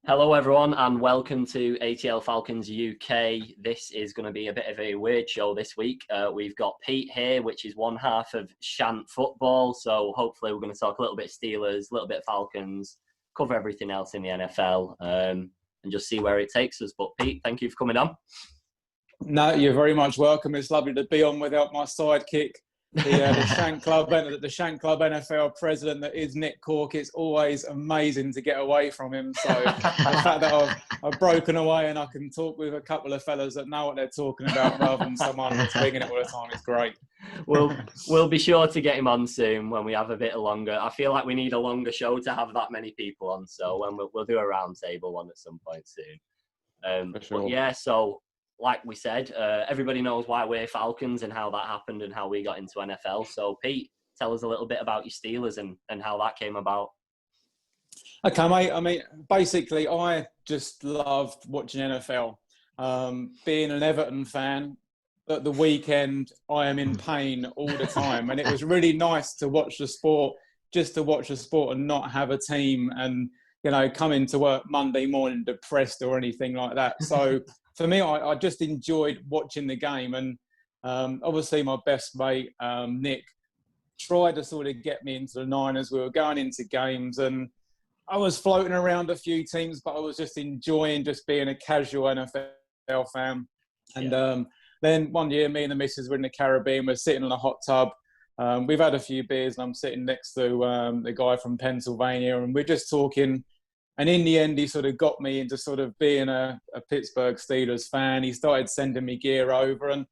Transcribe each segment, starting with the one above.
Hello, everyone, and welcome to ATL Falcons UK. This is going to be a bit of a weird show this week. We've got Pete here, which is one half of Shant Football. So hopefully we're going to talk a little bit Steelers, a little bit Falcons, cover everything else in the NFL, and just see where it takes us. But Pete, thank you for coming on. No, you're very much welcome. It's lovely to be on without my sidekick, the Shank Club NFL president that is Nick Cork. It's always amazing to get away from him. So the fact that I've broken away and I can talk with a couple of fellas that know what they're talking about rather than someone that's winging it all the time is great. We'll be sure to get him on soon when we have a bit longer. I feel like we need a longer show to have that many people on. So when we'll do a roundtable one at some point soon. For sure. But yeah, so like we said, everybody knows why we're Falcons and how that happened and how we got into NFL. So, Pete, tell us a little bit about your Steelers and how that came about. Okay, mate. I mean, basically, I just loved watching NFL. Being an Everton fan, at the weekend, I am in pain all the time. And it was really nice to watch the sport, just to watch the sport and not have a team and, you know, come into work Monday morning depressed or anything like that. So, for me, I just enjoyed watching the game. And obviously my best mate, Nick, tried to sort of get me into the Niners. We were going into games and I was floating around a few teams, but I was just enjoying just being a casual NFL fan. And then one year, me and the missus were in the Caribbean. We're sitting on a hot tub. We've had a few beers and I'm sitting next to the guy from Pennsylvania and we're just talking. And in the end, he sort of got me into sort of being a Pittsburgh Steelers fan. He started sending me gear over. And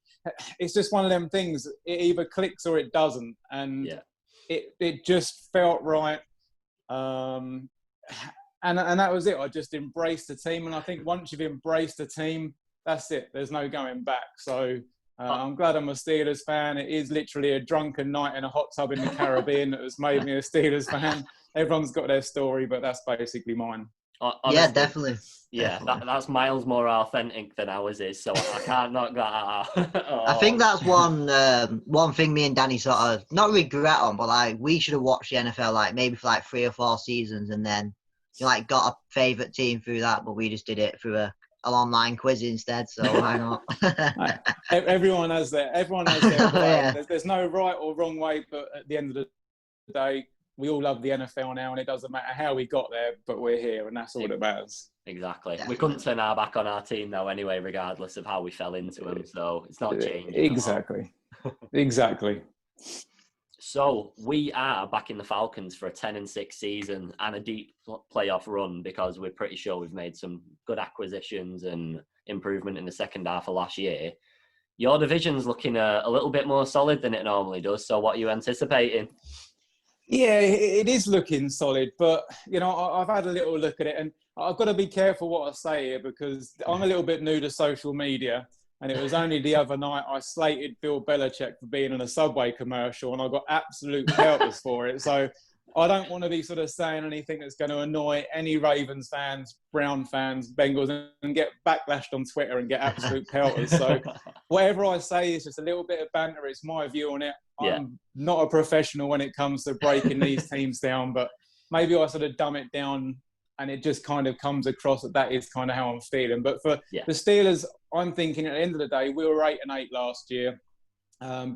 it's just one of them things. It either clicks or it doesn't. And it just felt right. And that was it. I just embraced the team. And I think once you've embraced the team, that's it. There's no going back. So I'm glad I'm a Steelers fan. It is literally a drunken night in a hot tub in the Caribbean that has made me a Steelers fan. Everyone's got their story, but that's basically mine. Honestly, yeah, definitely. Yeah, that's miles more authentic than ours is, so I can't knock that out. I think that's one thing me and Danny sort of, not regret on, but like we should have watched the NFL like maybe for like 3 or 4 seasons and then like got a favourite team through that, but we just did it through an online quiz instead, so why not? Everyone has their way. Yeah. There's no right or wrong way, but at the end of the day, we all love the NFL now, and it doesn't matter how we got there, but we're here, and that's all that matters. Exactly. Definitely. We couldn't turn our back on our team, though, anyway, regardless of how we fell into them. So it's not changed. Exactly. Exactly. So we are backing the Falcons for a 10-6 season and a deep playoff run because we're pretty sure we've made some good acquisitions and improvement in the second half of last year. Your division's looking a little bit more solid than it normally does. So what are you anticipating? Yeah, it is looking solid, but, you know, I've had a little look at it and I've got to be careful what I say here because I'm a little bit new to social media and it was only the other night I slated Bill Belichick for being in a Subway commercial and I got absolute pelters for it. So I don't want to be sort of saying anything that's going to annoy any Ravens fans, Brown fans, Bengals and get backlashed on Twitter and get absolute pelters. So whatever I say is just a little bit of banter. It's my view on it. I'm not a professional when it comes to breaking these teams down, but maybe I sort of dumb it down and it just kind of comes across that is kind of how I'm feeling. But for the Steelers, I'm thinking at the end of the day, we were 8-8 last year.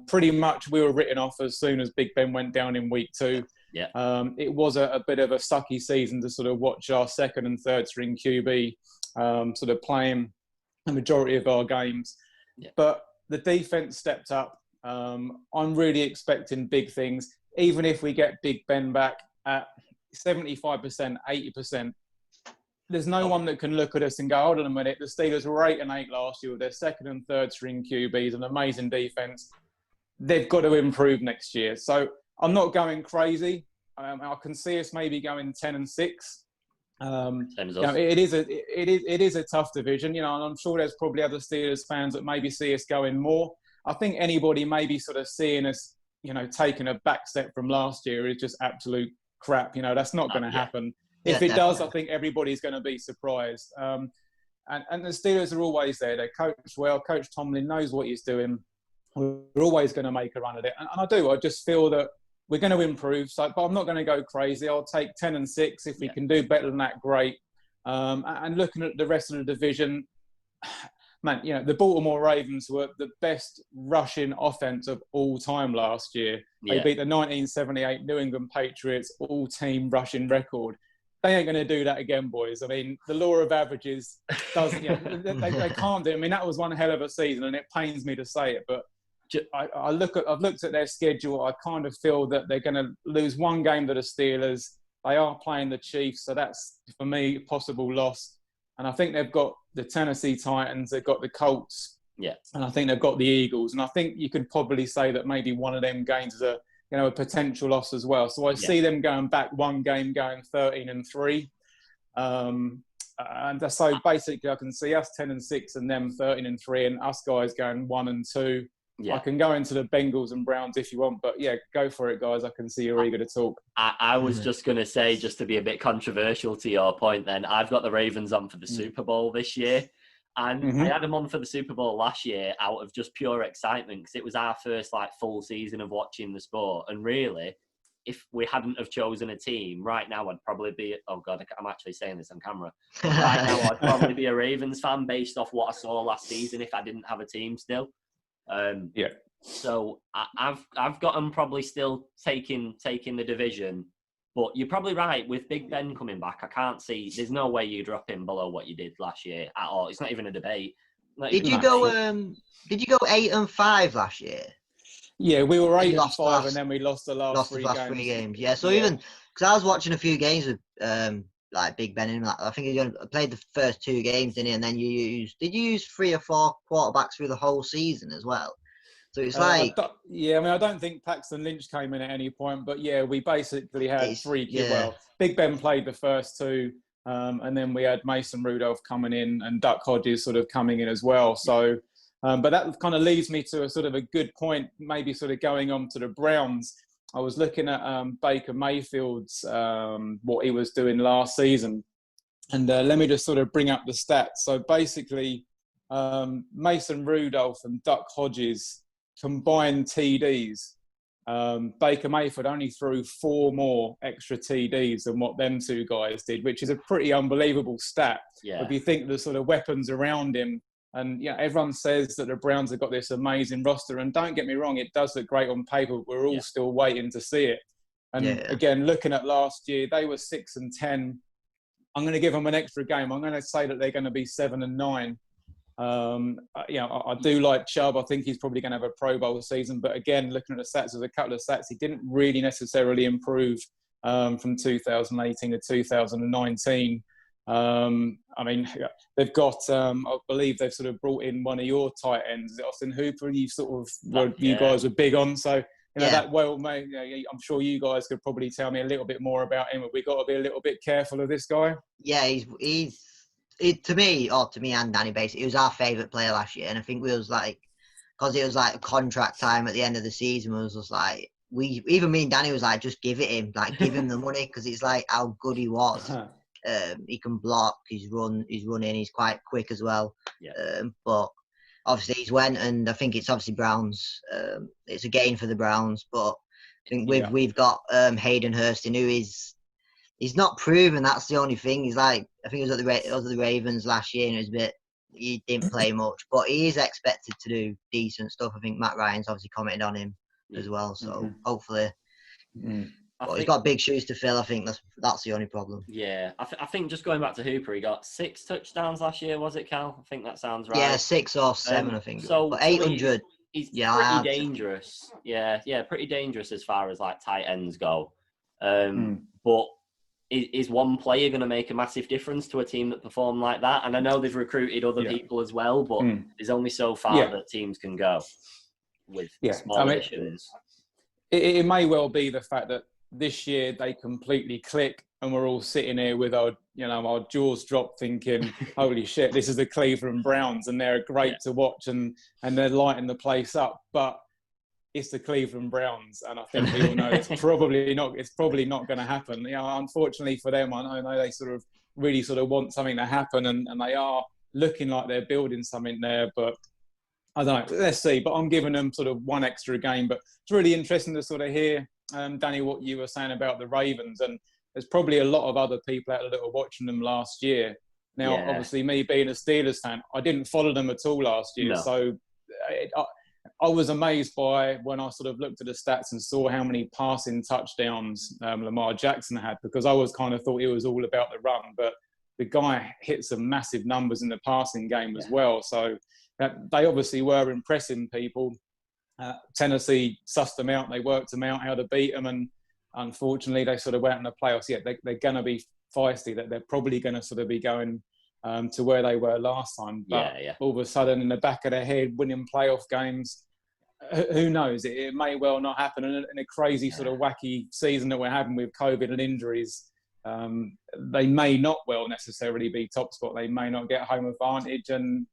Pretty much we were written off as soon as Big Ben went down in week 2. Yeah. It was a bit of a sucky season to sort of watch our second and third string QB sort of playing the majority of our games. Yeah. But the defense stepped up. I'm really expecting big things. Even if we get Big Ben back at 75%, 80%, there's no one that can look at us and go, hold on a minute, the Steelers were 8-8 last year with their second and third string QBs, an amazing defense. They've got to improve next year. So I'm not going crazy. I can see us maybe going 10-6. It is a tough division, you know, and I'm sure there's probably other Steelers fans that maybe see us going more. I think anybody maybe sort of seeing us, you know, taking a back step from last year is just absolute crap. You know, that's not going to happen. If it does, I think everybody's going to be surprised. And the Steelers are always there. They're coached well. Coach Tomlin knows what he's doing. We're always going to make a run at it. And I do. I just feel that we're going to improve. So, but I'm not going to go crazy. I'll take 10-6. If we can do better than that, great. And looking at the rest of the division, man, the Baltimore Ravens were the best rushing offense of all time last year. They beat the 1978 New England Patriots all-team rushing record. They ain't going to do that again, boys. I mean, the law of averages doesn't. They can't do it. I mean, that was one hell of a season, and it pains me to say it, but I've looked at their schedule. I kind of feel that they're going to lose one game to the Steelers. They are playing the Chiefs, so that's, for me, a possible loss. And I think they've got the Tennessee Titans, they've got the Colts, and I think they've got the Eagles. And I think you could probably say that maybe one of them games is a potential loss as well. So I see them going back one game, going 13-3. And so basically I can see us 10-6 and them 13-3, and us guys going 1-2. I can go into the Bengals and Browns if you want, but go for it, guys. I can see you're eager to talk. I was just going to say, just to be a bit controversial to your point then, I've got the Ravens on for the Super Bowl this year. And I had them on for the Super Bowl last year out of just pure excitement, because it was our first full season of watching the sport. And really, if we hadn't have chosen a team, right now I'd probably be, oh God, I'm actually saying this on camera. Right now I'd probably be a Ravens fan based off what I saw last season if I didn't have a team still. So I've got them probably still taking the division, but you're probably right with Big Ben coming back. I can't see. There's no way you drop him below what you did last year at all. It's not even a debate. Did you go 8-5 last year? Yeah, we were 8-5, and then we lost the last three games. Yeah, so even because I was watching a few games with Big Ben, and I think he played the first 2 games, didn't he? And then did you use 3 or 4 quarterbacks through the whole season as well? So it's I don't think Paxton Lynch came in at any point, but we basically had 3. Well, Big Ben played the first 2, and then we had Mason Rudolph coming in and Duck Hodges sort of coming in as well. So, but that kind of leads me to a sort of a good point, maybe sort of going on to the Browns. I was looking at Baker Mayfield's, what he was doing last season. And let me just sort of bring up the stats. So basically, Mason Rudolph and Duck Hodges combined TDs. Baker Mayfield only threw 4 more extra TDs than what them 2 guys did, which is a pretty unbelievable stat. If you think the sort of weapons around him, and everyone says that the Browns have got this amazing roster, and don't get me wrong, it does look great on paper. We're all still waiting to see it. And again, looking at last year, they were 6-10. I'm going to give them an extra game. I'm going to say that they're going to be 7-9. I do like Chubb. I think he's probably going to have a Pro Bowl season. But again, looking at the stats, there's a couple of stats he didn't really necessarily improve from 2018 to 2019. I mean, they've got, I believe they've sort of brought in one of your tight ends, Austin Hooper. You guys were big on. So, I'm sure you guys could probably tell me a little bit more about him. But we've got to be a little bit careful of this guy. Yeah, he's to me and Danny, basically, he was our favourite player last year. And I think we was because it was contract time at the end of the season, we was just me and Danny was just give it him, give him the money, because it's how good he was. He can block, he's running, he's quite quick as well. But obviously he's went, and I think it's obviously Browns. It's a gain for the Browns, but I think we've got Hayden Hurston, who he's not proven. That's the only thing. He's I think he was at the Ravens last year, and he didn't play much, but he is expected to do decent stuff. I think Matt Ryan's obviously commented on him as well, so hopefully. But he's got big shoes to fill. I think that's the only problem. Yeah, I think just going back to Hooper, he got 6 touchdowns last year, was it, Cal? I think that sounds right. Yeah, 6 or 7, I think. So but 800. He's pretty dangerous. Yeah, pretty dangerous as far as tight ends go. But is one player going to make a massive difference to a team that perform like that? And I know they've recruited other people as well, but there's only so far that teams can go with small additions. It may well be the fact that this year they completely click, and we're all sitting here with our jaws dropped, thinking, "Holy shit, this is the Cleveland Browns, and they're great to watch, and they're lighting the place up." But it's the Cleveland Browns, and I think we all know it's probably not going to happen. Unfortunately for them, I know they really want something to happen, and they are looking like they're building something there, but I don't know. Let's see. But I'm giving them one extra game. But it's really interesting to hear, Danny, what you were saying about the Ravens. And there's probably a lot of other people out there that were watching them last year. Now, obviously, me being a Steelers fan, I didn't follow them at all last year. No. So I was amazed by when I sort of looked at the stats and saw how many passing touchdowns Lamar Jackson had, because I was kind of thought it was all about the run. But the guy hit some massive numbers in the passing game as well. So they obviously were impressing people. Tennessee sussed them out. They worked them out how to beat them. And unfortunately, they sort of went in the playoffs. Yeah, they're going to be feisty. That they're probably going to sort of be going to where they were last time. But all of a sudden, in the back of their head, winning playoff games, who knows? It may well not happen. And in a crazy sort of wacky season that we're having with COVID and injuries, they may not well necessarily be top spot. They may not get home advantage, and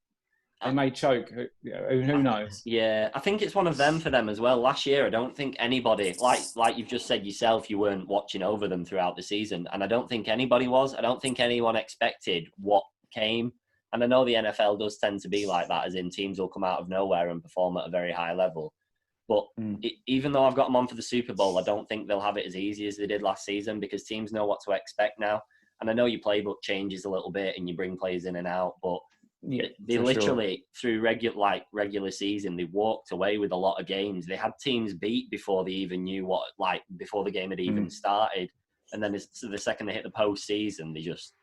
they may choke. Who knows? Yeah, I think it's one of them for them as well. Last year, I don't think anybody, like you've just said yourself, you weren't watching over them throughout the season. And I don't think anybody was. I don't think anyone expected what came. And I know the NFL does tend to be like that, as in teams will come out of nowhere and perform at a very high level. But even though I've got them on for the Super Bowl, I don't think they'll have it as easy as they did last season, because teams know what to expect now. And I know your playbook changes a little bit and you bring players in and out, but they literally, through regular season, they walked away with a lot of games. They had teams beat before they even knew before the game had even started. And then the second they hit the postseason, they just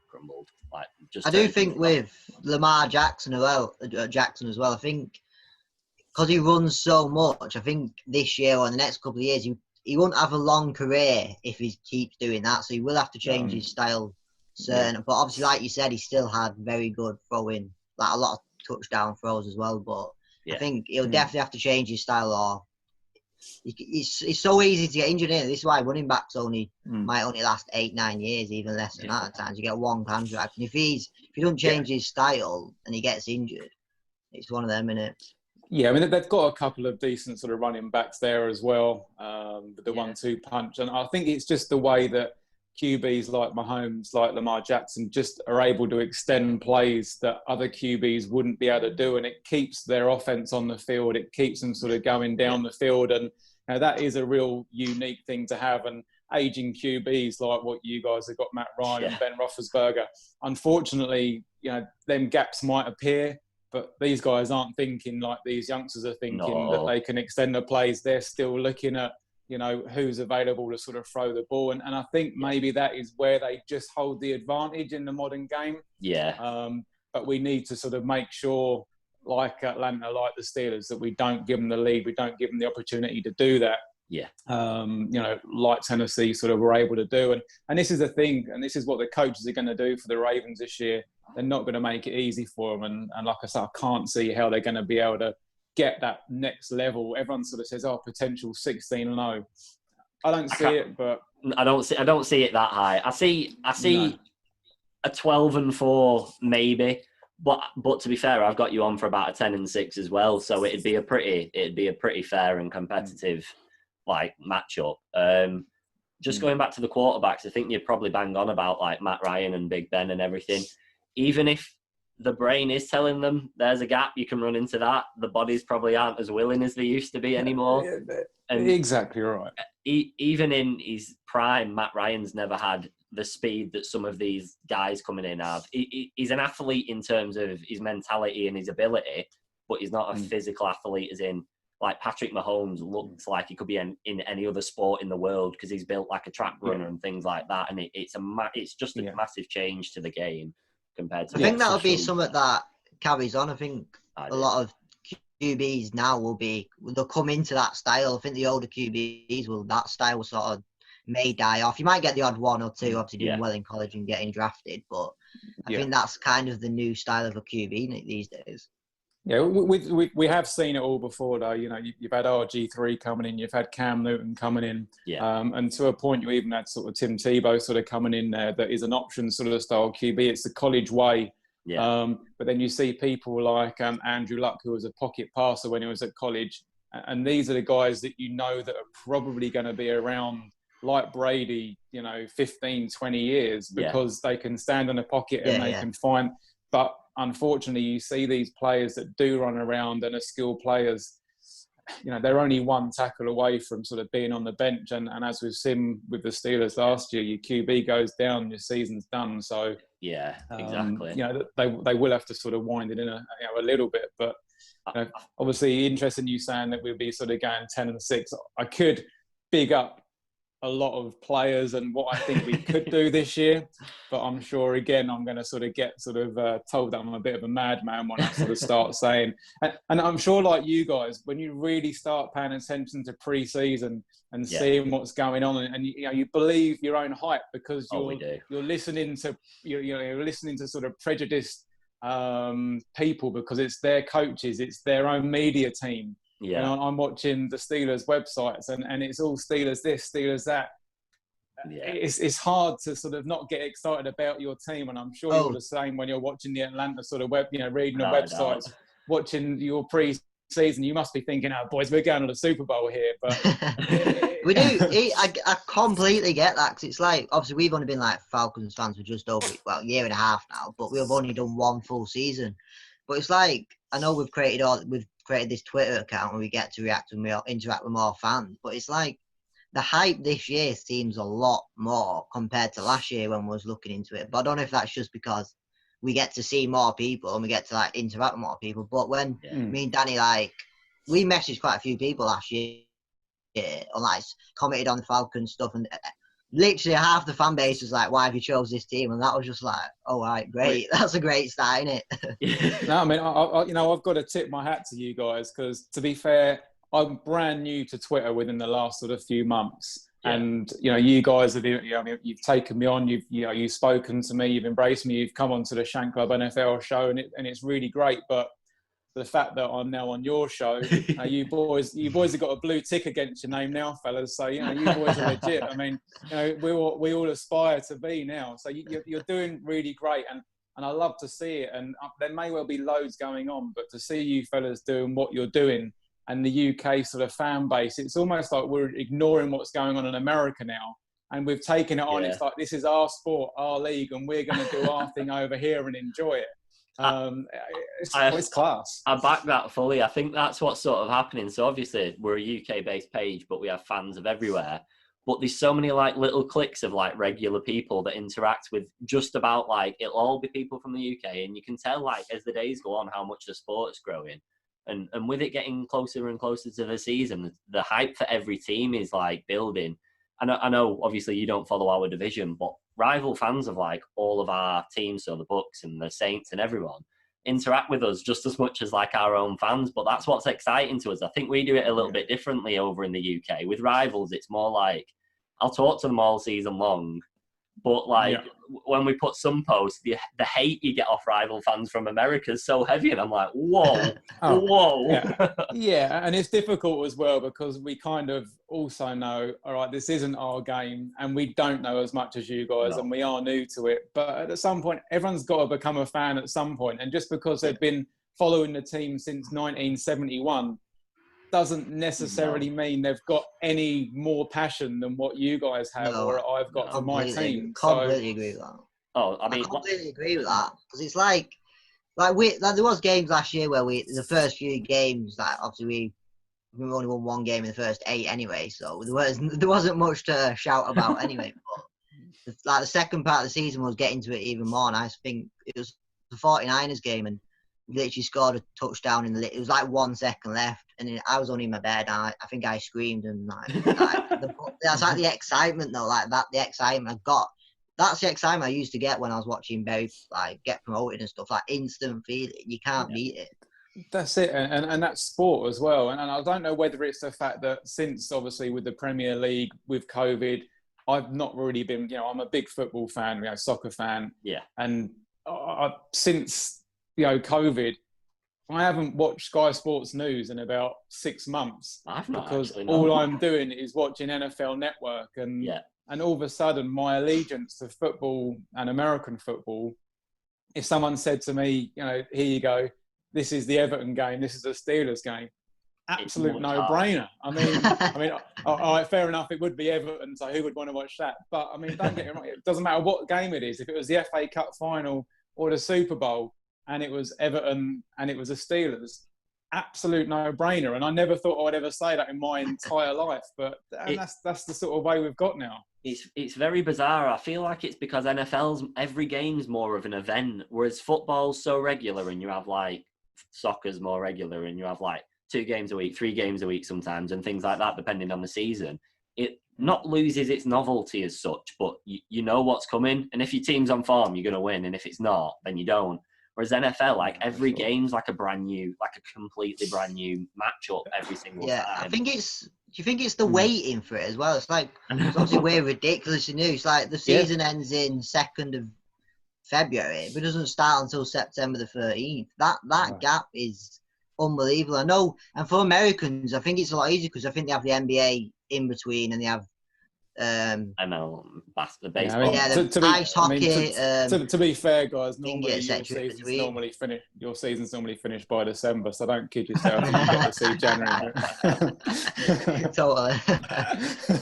crumbled. I do think with Lamar Jackson as well, I think because he runs so much, I think this year or in the next couple of years, he won't have a long career if he keeps doing that. So he will have to change his style. But obviously, like you said, he still had very good throwing, like a lot of touchdown throws as well. But I think he'll definitely have to change his style, or it's so easy to get injured in it. This is why running backs might only last 8-9 years, even less than that at times. You get one contract, and if he doesn't change his style and he gets injured, it's one of them, innit? Yeah, I mean, they've got a couple of decent sort of running backs there as well, with the 1-2 punch. And I think it's just the way that QBs like Mahomes, like Lamar Jackson, just are able to extend plays that other QBs wouldn't be able to do. And it keeps their offense on the field. It keeps them sort of going down the field. And that is a real unique thing to have. And aging QBs like what you guys have got, Matt Ryan and Ben Roethlisberger, unfortunately, them gaps might appear, but these guys aren't thinking like these youngsters are thinking, that they can extend the plays. They're still looking at, who's available to sort of throw the ball. And I think maybe that is where they just hold the advantage in the modern game. Yeah. But we need to sort of make sure, like Atlanta, like the Steelers, that we don't give them the lead. We don't give them the opportunity to do that. Yeah. Like Tennessee sort of were able to do. And this is the thing, and this is what the coaches are going to do for the Ravens this year. They're not going to make it easy for them. And like I said, I can't see how they're going to be able to get that next level. Everyone sort of says, potential 16-0. I don't see it, but I don't see it that high. I see a 12-4 maybe, but to be fair, I've got you on for about a 10-6 as well. So it'd be a pretty fair and competitive matchup. Just going back to the quarterbacks, I think you'd probably bang on about like Matt Ryan and Big Ben and everything. Even if the brain is telling them there's a gap, you can run into that, the bodies probably aren't as willing as they used to be anymore. And exactly right. Even in his prime, Matt Ryan's never had the speed that some of these guys coming in have. He's an athlete in terms of his mentality and his ability, but he's not a physical athlete, as in like Patrick Mahomes looks like he could be in any other sport in the world because he's built like a track runner and things like that. And it's just a massive change to the game compared to. I think that'll be something that carries on. I think a lot of QBs now they'll come into that style. I think the older QBs that style sort of may die off. You might get the odd one or two, obviously doing well in college and getting drafted, but I think that's kind of the new style of a QB these days. Yeah, we have seen it all before, though. You've had RG3 coming in, you've had Cam Newton coming in, and to a point, you even had sort of Tim Tebow sort of coming in there. That is an option sort of style QB. It's the college way. Yeah. But then you see people like Andrew Luck, who was a pocket passer when he was at college, and these are the guys that that are probably going to be around, like Brady, 15, 20 years, because they can stand in a pocket and they can find. But unfortunately, you see these players that do run around and are skilled players, they're only one tackle away from sort of being on the bench. And as we've seen with the Steelers last year, your QB goes down, your season's done. So yeah, exactly. They will have to sort of wind it in a little bit. But obviously, interesting you saying that we'll be sort of going 10-6. I could big up a lot of players and what I think we could do this year, but I'm sure again I'm going to sort of get told that I'm a bit of a madman when I sort of start saying, and I'm sure like you guys, when you really start paying attention to pre-season and seeing what's going on, and you believe your own hype because you're listening to you're listening to sort of prejudiced people because it's their coaches, it's their own media team. Yeah, I'm watching the Steelers websites and it's all Steelers this, Steelers that. Yeah. It's hard to sort of not get excited about your team, and I'm sure you're the same when you're watching the Atlanta sort of reading the websites, watching your pre-season. You must be thinking, "Oh, boys, we're going to the Super Bowl here." But we do. I completely get that because it's like obviously we've only been like Falcons fans for just over a year and a half now, but we've only done one full season. But it's like I know we've created this Twitter account where we get to interact with more fans, but it's like the hype this year seems a lot more compared to last year when we was looking into it. But I don't know if that's just because we get to see more people and we get to like interact with more people. But when me and Danny we messaged quite a few people last year on commented on the Falcons stuff, and literally half the fan base was like, "Why have you chose this team?" And that was just like, "Oh, right, great, that's a great start, isn't it?" No, I mean, I've got to tip my hat to you guys because, to be fair, I'm brand new to Twitter within the last sort of few months, and you guys have you've taken me on, you've spoken to me, you've embraced me, you've come onto the Shank Club NFL show, and it's really great, but. The fact that I'm now on your show, you boys have got a blue tick against your name now, fellas. So you boys are legit. I mean, we all aspire to be now. So you're doing really great, and I love to see it. And there may well be loads going on, but to see you fellas doing what you're doing, and the UK sort of fan base, it's almost like we're ignoring what's going on in America now, and we've taken it on. It's like this is our sport, our league, and we're going to do our thing over here and enjoy it. It's class. I back that fully. I think that's what's sort of happening. So obviously we're a UK-based page, but we have fans of everywhere. But there's so many like little cliques of like regular people that interact with just about like it'll all be people from the UK, and you can tell like as the days go on how much the sport's growing, and with it getting closer and closer to the season, the hype for every team is like building. I know obviously you don't follow our division, but rival fans of like all of our teams, so the Bucks and the Saints and everyone, interact with us just as much as like our own fans. But that's what's exciting to us. I think we do it a little bit differently over in the UK. With rivals, it's more like I'll talk to them all season long, but like when we put some posts, the hate you get off rival fans from America is so heavy, and I'm like, whoa, whoa. Yeah, and it's difficult as well because we kind of also know, all right, this isn't our game, and we don't know as much as you guys, and we are new to it. But at some point, everyone's got to become a fan at some point, and just because they've been following the team since 1971 doesn't necessarily mean they've got any more passion than what you guys have or I've got for my team. Completely agree with that. I completely agree with that because it's like there was games last year where the first few games that obviously we only won one game in the first 8 anyway, so there wasn't much to shout about anyway. But like the second part of the season was getting to it even more, and I think it was the 49ers game, and we literally scored a touchdown it was like 1 second left, and I was only in my bed. And I think I screamed, and that's like the excitement though, like that the excitement I got. That's the excitement I used to get when I was watching Barry get promoted and stuff. Like instant feeling, you can't beat it. That's it, and that's sport as well. And I don't know whether it's the fact that since obviously with the Premier League with COVID, I've not really been. I'm a big football fan, soccer fan. Yeah, and since COVID, I haven't watched Sky Sports News in about 6 months because all I'm doing is watching NFL Network, and all of a sudden my allegiance to football and American football. If someone said to me, here you go, this is the Everton game, this is the Steelers game, absolute no-brainer. I mean, all right, fair enough, it would be Everton, so who would want to watch that? But I mean, don't get me wrong, it doesn't matter what game it is. If it was the FA Cup final or the Super Bowl, and it was Everton and it was the Steelers, absolute no-brainer. And I never thought I'd ever say that in my entire life. But that's the sort of way we've got now. It's very bizarre. I feel like it's because NFL's every game's more of an event, whereas football's so regular, and you have like soccer's more regular, and you have like 2 games a week, 3 games a week sometimes, and things like that, depending on the season. It not loses its novelty as such, but you know what's coming, and if your team's on form, you're going to win, and if it's not, then you don't. Whereas NFL, like every game's like a completely brand new matchup every single time. I think it's. Do you think it's the waiting for it as well? It's like obviously we're ridiculously new. It's like the season ends in 2nd of February, but it doesn't start until September the 13th. That gap is unbelievable. I know, and for Americans, I think it's a lot easier because I think they have the NBA in between, and they have ML, baseball. Ice hockey. To be fair, guys, normally your season's normally finished by December, so don't kid yourself. You get to see January. Totally.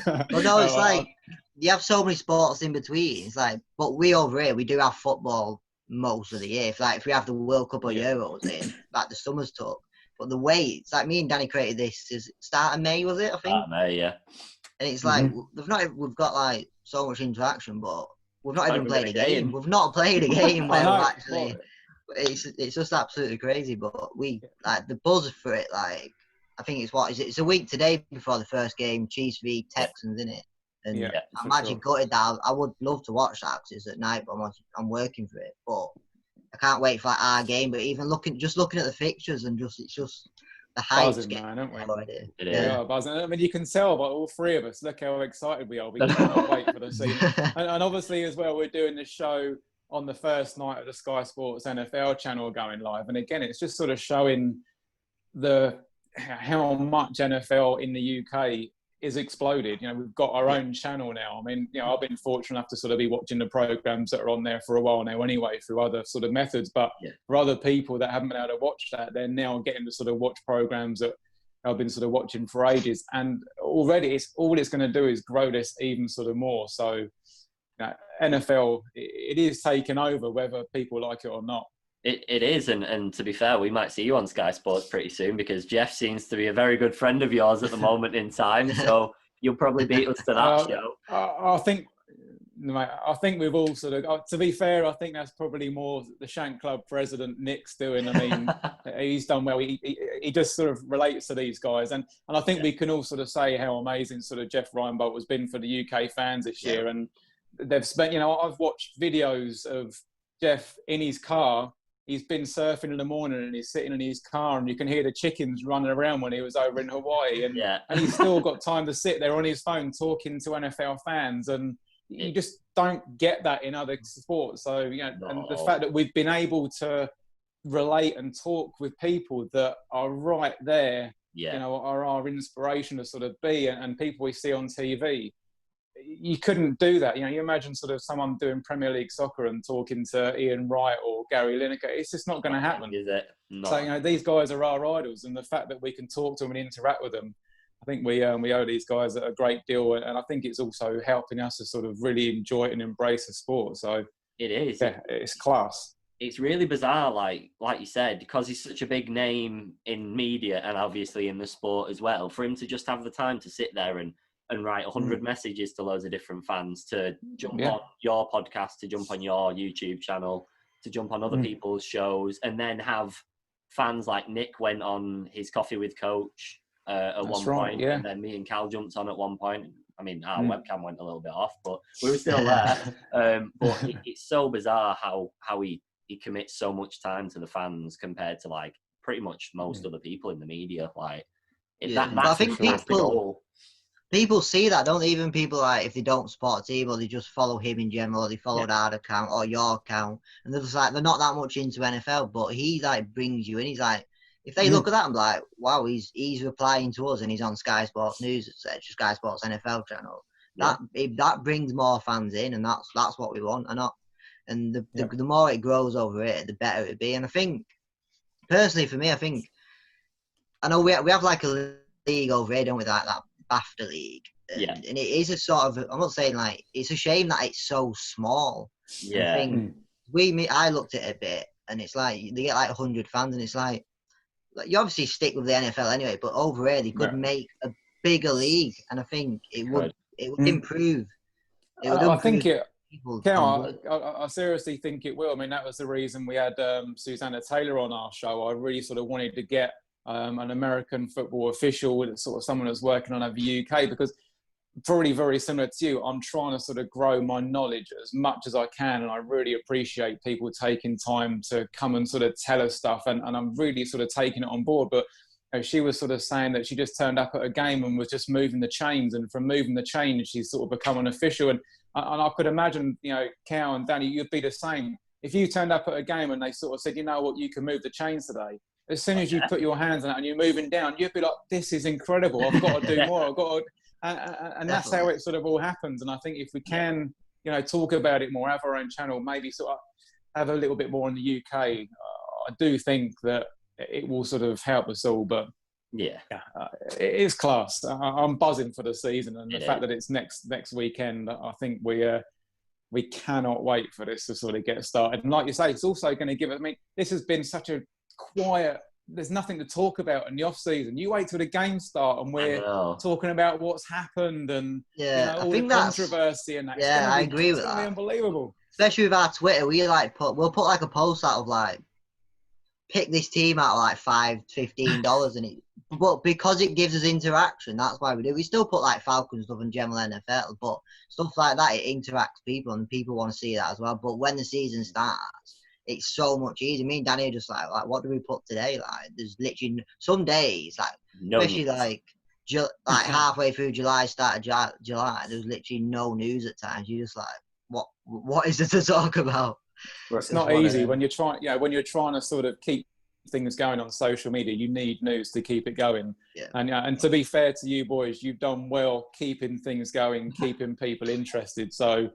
But no, it's like you have so many sports in between. It's like, but we over here, we do have football most of the year. If we have the World Cup or Euros in, like the summer's took. But the way, it's like me and Danny created this is start of May, was it? I think. Start of May, yeah. And it's like we've got like so much interaction, but we've not even played a game. We've not played a game where we've actually. It's just absolutely crazy. But we like the buzz for it. Like I think it's a week today before the first game, Chiefs v Texans, isn't it? And I'm actually gutted that I would love to watch that because it's at night, but I'm working for it. But I can't wait for like our game. But even looking at the fixtures and it's just. The hype's getting aren't we? It is. Yeah, buzzing. I mean, you can tell by all 3 of us. Look how excited we are. We can't wait for the season. And obviously, as well, we're doing this show on the first night of the Sky Sports NFL channel going live. And again, it's just sort of showing how much NFL in the UK is exploded. You know, we've got our own channel now. I mean, you know, I've been fortunate enough to sort of be watching the programs that are on there for a while now anyway, through other sort of methods. But for other people that haven't been able to watch that, they're now getting to sort of watch programs that I've been sort of watching for ages. And already it's going to do is grow this even sort of more. So, you know, NFL, it is taking over whether people like it or not. It is, and to be fair, we might see you on Sky Sports pretty soon because Jeff seems to be a very good friend of yours at the moment in time. So you'll probably beat us to that show. I think we've all sort of. To be fair, I think that's probably more the Shank Club president Nick's doing. I mean, he's done well. He just sort of relates to these guys, and I think we can all sort of say how amazing sort of Jeff Reinbold has been for the UK fans this year, and they've spent. You know, I've watched videos of Jeff in his car. He's been surfing in the morning and he's sitting in his car and you can hear the chickens running around when he was over in Hawaii. And, and he's still got time to sit there on his phone talking to NFL fans. And you just don't get that in other sports. So, you know, and the fact that we've been able to relate and talk with people that are right there, you know, are our inspiration to sort of be and people we see on TV. You couldn't do that. You know, you imagine sort of someone doing Premier League soccer and talking to Ian Wright or Gary Lineker. It's just not going to happen. Is it? No. So, you know, these guys are our idols, and the fact that we can talk to them and interact with them, I think we owe these guys a great deal. And I think it's also helping us to sort of really enjoy it and embrace the sport. So it is. Yeah, it's class. It's really bizarre, like you said, because he's such a big name in media and obviously in the sport as well, for him to just have the time to sit there and write 100 messages to loads of different fans, to jump on your podcast, to jump on your YouTube channel, to jump on other people's shows, and then have fans like Nick went on his Coffee with Coach at one point, and then me and Cal jumped on at one point. I mean, our webcam went a little bit off, but we were still there. But it's so bizarre how he commits so much time to the fans compared to like pretty much most other people in the media. Like, I think people see that, don't they? Even people like if they don't support a team or they just follow him in general, or they follow our account or your account, and they're just like they're not that much into NFL, but he like brings you in. He's like, if they look at that and be like, wow, he's replying to us and he's on Sky Sports News, etc., Sky Sports NFL channel. That brings more fans in, and that's what we want. And the more it grows over it, the better it'd be. And I think personally for me, I know we have like a league over here, don't we? Like that BAFTA league, and it is a sort of, I'm not saying like it's a shame that it's so small. I think I looked at it a bit, and it's like they get like 100 fans, and it's like you obviously stick with the NFL anyway, but over here they could make a bigger league, and I think it would improve. It would I think improve it. people. Cal, I seriously think it will. I mean, that was the reason we had Susanna Taylor on our show. I really sort of wanted to get an American football official, sort of someone that's working on over the UK, because probably very similar to you, I'm trying to sort of grow my knowledge as much as I can, and I really appreciate people taking time to come and sort of tell us stuff, and I'm really sort of taking it on board. But she was sort of saying that she just turned up at a game and was just moving the chains, and from moving the chains, she's sort of become an official. And I could imagine, Cal and Danny, you'd be the same. If you turned up at a game and they sort of said, you know what, you can move the chains today, as soon as you put your hands on it and you're moving down, you'd be like, this is incredible. I've got to do more. I've got to... And that's how it sort of all happens. And I think if we can, talk about it more, have our own channel, maybe sort of have a little bit more in the UK, I do think that it will sort of help us all. But it is class. I'm buzzing for the season, and the fact that it's next weekend, I think we cannot wait for this to sort of get started. And like you say, it's also going to give us, I mean, this has been such a quiet, there's nothing to talk about in the off season. You wait till the games start and we're talking about what's happened and all the controversy and that. I agree with that. It's going to be unbelievable. Especially with our Twitter, we'll put like a post out of like, pick this team out like $15, and but because it gives us interaction, that's why we do. We still put like Falcons stuff and general NFL, but stuff like that, it interacts people and people want to see that as well. But when the season starts, it's so much easier. Me and Danny are just like, what do we put today? Like, there's literally some days, especially like halfway through July, start of July, there's literally no news at times. You're just like, what is there to talk about? Well, it's not easy when you're trying. When you're trying to sort of keep things going on social media, you need news to keep it going. Yeah. And to be fair to you boys, you've done well keeping things going, keeping people interested. So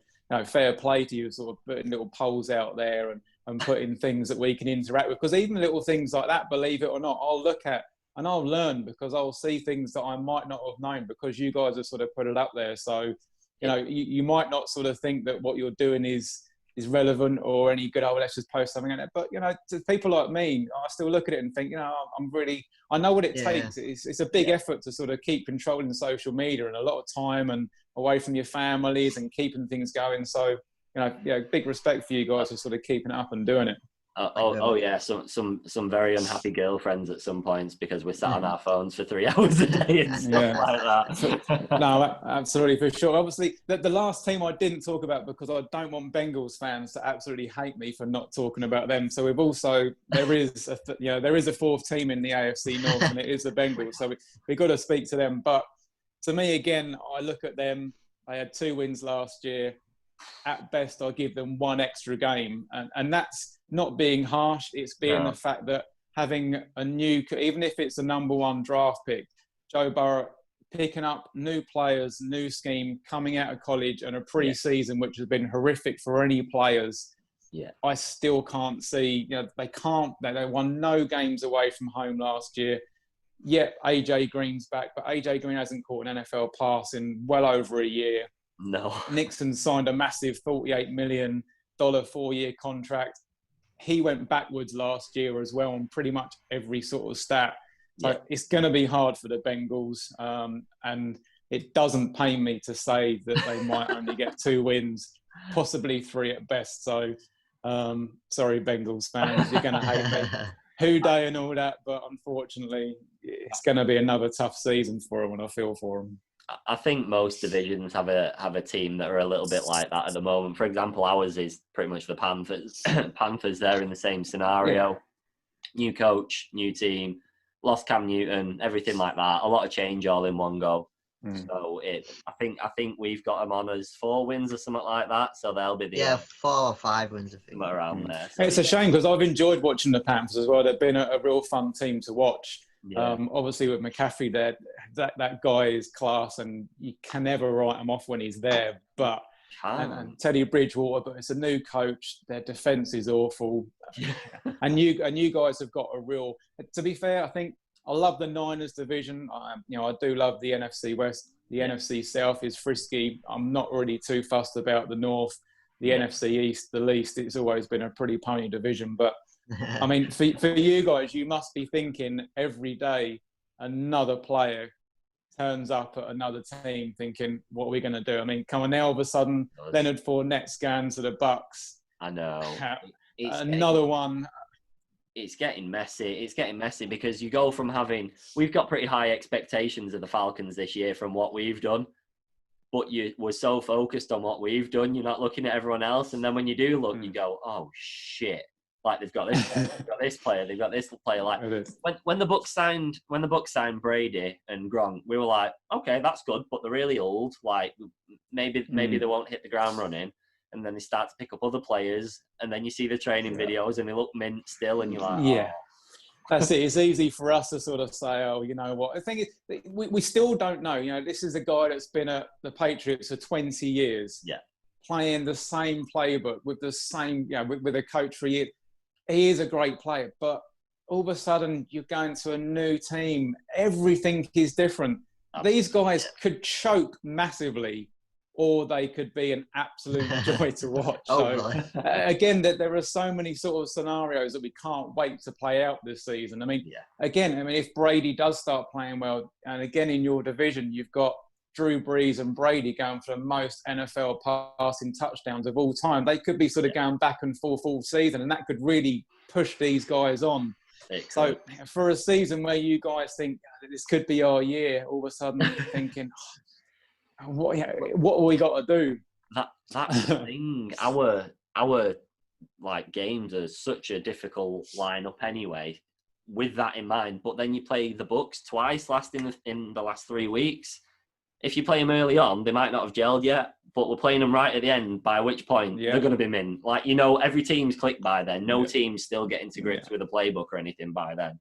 fair play to you, sort of putting little polls out there and putting things that we can interact with. Because even little things like that, believe it or not, I'll look at and I'll learn, because I'll see things that I might not have known because you guys have sort of put it up there. So, you might not sort of think that what you're doing is relevant or any good, let's just post something on it. But, to people like me, I still look at it and think, I know what it takes. It's a big effort to sort of keep controlling social media and a lot of time and away from your families and keeping things going. So, big respect for you guys for sort of keeping it up and doing it. Some very unhappy girlfriends at some points because we're sat on our phones for 3 hours a day and stuff like that. No, absolutely, for sure. Obviously, the last team I didn't talk about because I don't want Bengals fans to absolutely hate me for not talking about them. So we've also there is a fourth team in the AFC North, and it is the Bengals. So we've got to speak to them. But to me, again, I look at them. They had 2 wins last year. At best, I'll give them 1 extra game, and that's not being harsh. It's being the fact that having a new, even if it's a number 1 draft pick, Joe Burrow picking up new players, new scheme, coming out of college, and a pre-season which has been horrific for any players. Yeah, I still can't see. They won no games away from home last year. Yet AJ Green's back, but AJ Green hasn't caught an NFL pass in well over a year. No. Nixon signed a massive $48 million 4-year contract. He went backwards last year as well on pretty much every sort of stat. So it's going to be hard for the Bengals. And it doesn't pain me to say that they might only get 2 wins, possibly 3 at best. So sorry, Bengals fans, you're going to hate me. Who day and all that. But unfortunately, it's going to be another tough season for them, and I feel for them. I think most divisions have a team that are a little bit like that at the moment. For example, ours is pretty much the Panthers. Panthers, they're in the same scenario. New coach, new team, lost Cam Newton, everything like that. A lot of change all in one go. So I think we've got them on as 4 wins or something like that. So they'll be the 4 or 5 wins, I think, around there. So, it's a shame because I've enjoyed watching the Panthers as well. They've been a real fun team to watch. Obviously with McCaffrey there, that guy is class, and you can never write him off when he's there. But and Teddy Bridgewater, but it's a new coach. Their defense is awful, and you guys have got a real. To be fair, I think I love the Niners division. I do love the NFC West. The NFC South is frisky. I'm not really too fussed about the North. The NFC East, the least. It's always been a pretty pony division, but I mean, for you guys, you must be thinking every day another player turns up at another team thinking, what are we going to do? I mean, come on, now all of a sudden, Leonard Fournette scans to the Bucks. I know. Another one. It's getting messy. It's getting messy because you go from we've got pretty high expectations of the Falcons this year from what we've done, but we're so focused on what we've done, you're not looking at everyone else. And then when you do look, you go, oh shit. Like they've got this player, they've got this player, they've got this player. Like when the Bucks signed Brady and Gronk, we were like, okay, that's good, but they're really old. Like maybe they won't hit the ground running. And then they start to pick up other players, and then you see the training videos, and they look mint still, and you're like, yeah. Oh. That's it. It's easy for us to sort of say, oh, you know what? The thing is, we still don't know. You know, this is a guy that's been at the Patriots for 20 years, playing the same playbook with the same, with a coach for a year. He is a great player, but all of a sudden you're going to a new team. Everything is different. Absolutely. These guys could choke massively, or they could be an absolute joy to watch. So again, there are so many sort of scenarios that we can't wait to play out this season. I mean, if Brady does start playing well, and again in your division, you've got Drew Brees and Brady going for the most NFL passing touchdowns of all time. They could be sort of going back and forth all season, and that could really push these guys on. So for a season where you guys think this could be our year, all of a sudden you're thinking, what have we got to do? That's the thing. Our like games are such a difficult lineup anyway. With that in mind, but then you play the Bucks twice in the last 3 weeks. If you play them early on, they might not have gelled yet, but we're playing them right at the end, by which point they're going to be mint. Like, every team's clicked by then. No team's still getting to grips with a playbook or anything by then.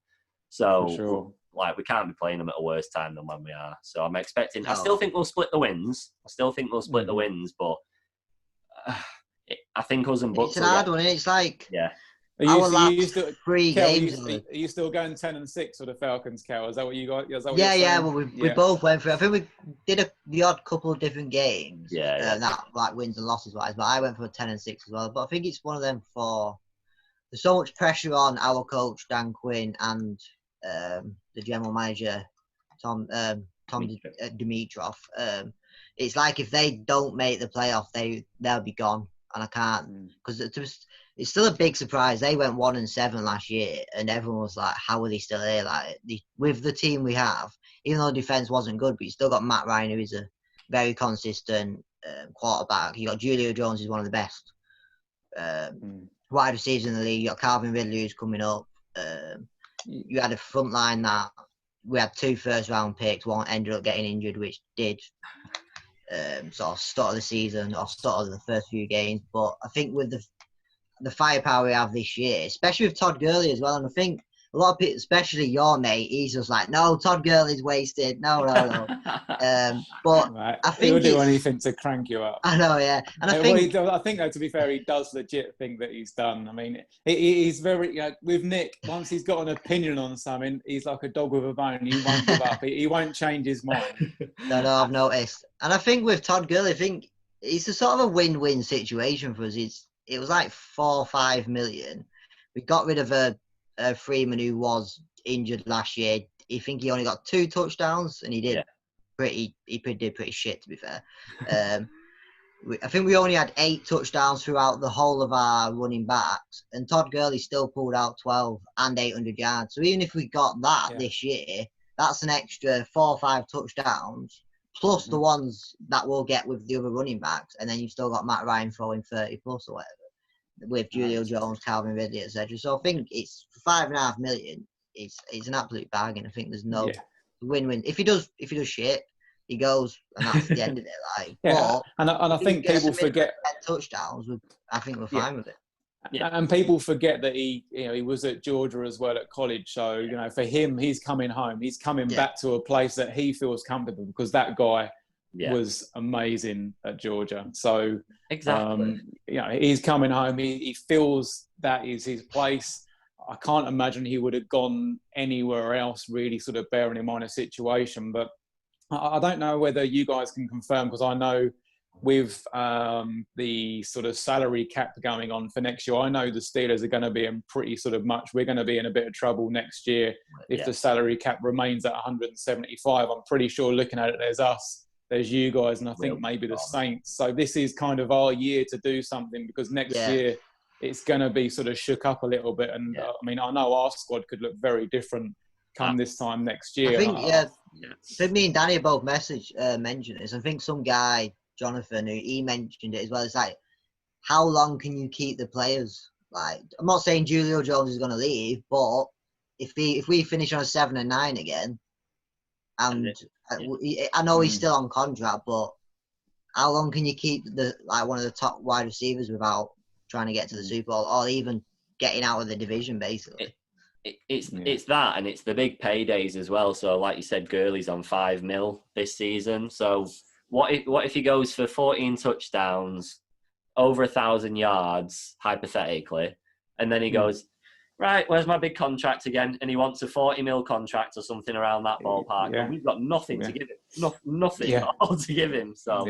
So, we can't be playing them at a worse time than when we are. So I'm expecting... I still think we'll split the wins. The wins, but I think us and Bucks... It's an hard one. It's like... Yeah. Are you still, 3 Kel, games. Are you still going 10-6 for the Falcons, Kel? Is that what you got? Well, we both went for it. I think we did the odd couple of different games. That like wins and losses wise, but I went for 10-6 as well. But I think it's one of them there's so much pressure on our coach Dan Quinn and the general manager Tom Dimitrov. It's like if they don't make the playoff, they'll be gone, and I can't because it's still a big surprise. They went 1-7 last year, and everyone was like, "How are they still here?" Like with the team we have, even though the defense wasn't good, but you still got Matt Ryan, who is a very consistent quarterback. You got Julio Jones, who's one of the best wide receivers in the league. You got Calvin Ridley, who's coming up. You had a front line that we had 2 first-round picks. One ended up getting injured, which did sort of start of the season or start of the first few games. But I think with the firepower we have this year, especially with Todd Gurley as well. And I think a lot of people, especially your mate, he's just like, no, Todd Gurley's wasted. No. But right. I think he'll do anything to crank you up. I know, yeah. And I think, though, to be fair, he does legit think that he's done. I mean, he's very, with Nick, once he's got an opinion on something, he's like a dog with a bone. He won't give up. He won't change his mind. No, I've noticed. And I think with Todd Gurley, I think it's a sort of a win-win situation for us. It was like 4 or 5 million. We got rid of a Freeman who was injured last year. I think he only got 2 touchdowns, and he did pretty shit, to be fair. I think we only had 8 touchdowns throughout the whole of our running backs, and Todd Gurley still pulled out 12 and 800 yards. So even if we got that this year, that's an extra 4 or 5 touchdowns, plus the ones that we'll get with the other running backs, and then you've still got Matt Ryan throwing 30 plus or whatever, with Julio Jones, Calvin Ridley, etc. So I think it's for 5.5 million. It's an absolute bargain. I think there's no win-win. If he does shit, he goes, and that's the end of it. Like, and I think people forget 10 touchdowns. I think we're fine with it. Yeah. And people forget that he was at Georgia as well at college. So for him, he's coming home. He's coming back to a place that he feels comfortable, because that guy was amazing at Georgia. So exactly, he's coming home. He feels that is his place. I can't imagine he would have gone anywhere else, really, sort of bearing in mind a situation. But I don't know whether you guys can confirm, because I know with the sort of salary cap going on for next year, I know the Steelers are going to be in pretty sort of much. We're going to be in a bit of trouble next year if the salary cap remains at 175. I'm pretty sure looking at it, there's us, there's you guys, and I think maybe the Saints. So this is kind of our year to do something, because next year it's going to be sort of shook up a little bit. And I mean, I know our squad could look very different come this time next year. I think, so me and Danny both mentioned this. I think some guy, Jonathan, he mentioned it as well. It's like, how long can you keep the players? Like, I'm not saying Julio Jones is going to leave, but if we finish on a 7 and 9 again, and I know he's still on contract, but how long can you keep one of the top wide receivers without trying to get to the Super Bowl, or even getting out of the division, basically? It's that, and it's the big paydays as well. So, like you said, Gurley's on $5 million this season. So, what if he goes for 14 touchdowns, over 1,000 yards, hypothetically, and then he goes, right, where's my big contract again? And he wants a $40 million contract or something around that ballpark. And we've got nothing to give him, nothing at all to give him. So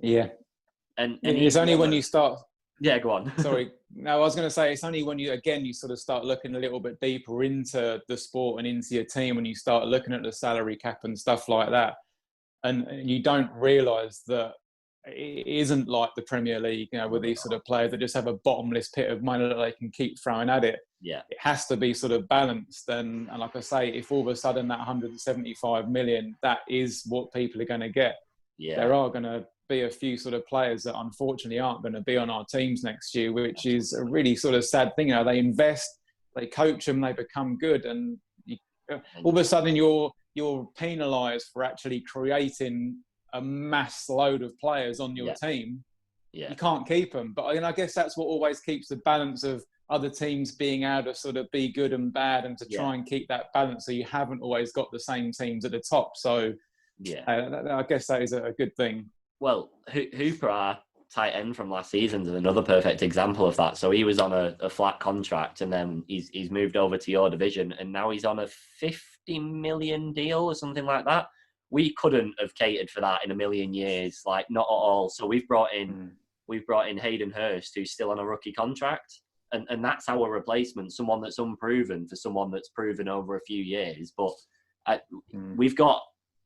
and it's only when you start. Yeah, go on. Sorry. No, I was going to say, it's only when you sort of start looking a little bit deeper into the sport and into your team, when you start looking at the salary cap and stuff like that. And you don't realise that it isn't like the Premier League, with these sort of players that just have a bottomless pit of money that they can keep throwing at it. Yeah. It has to be sort of balanced. And like I say, if all of a sudden that 175 million, that is what people are going to get. Yeah. There are going to be a few sort of players that unfortunately aren't going to be on our teams next year, which is a really sort of sad thing. They invest, they coach them, they become good, and all of a sudden you're penalised for actually creating a mass load of players on your team. You can't keep them. But I guess that's what always keeps the balance of other teams being able to sort of be good and bad, and to try and keep that balance, so you haven't always got the same teams at the top. So I guess that is a good thing. Well, Hooper, our tight end from last season, is another perfect example of that. So he was on a flat contract, and then he's moved over to your division, and now he's on a $50 million deal or something like that. We couldn't have catered for that in a million years, like not at all. So we've brought in Hayden Hurst, who's still on a rookie contract, and that's our replacement, someone that's unproven for someone that's proven over a few years. But we've got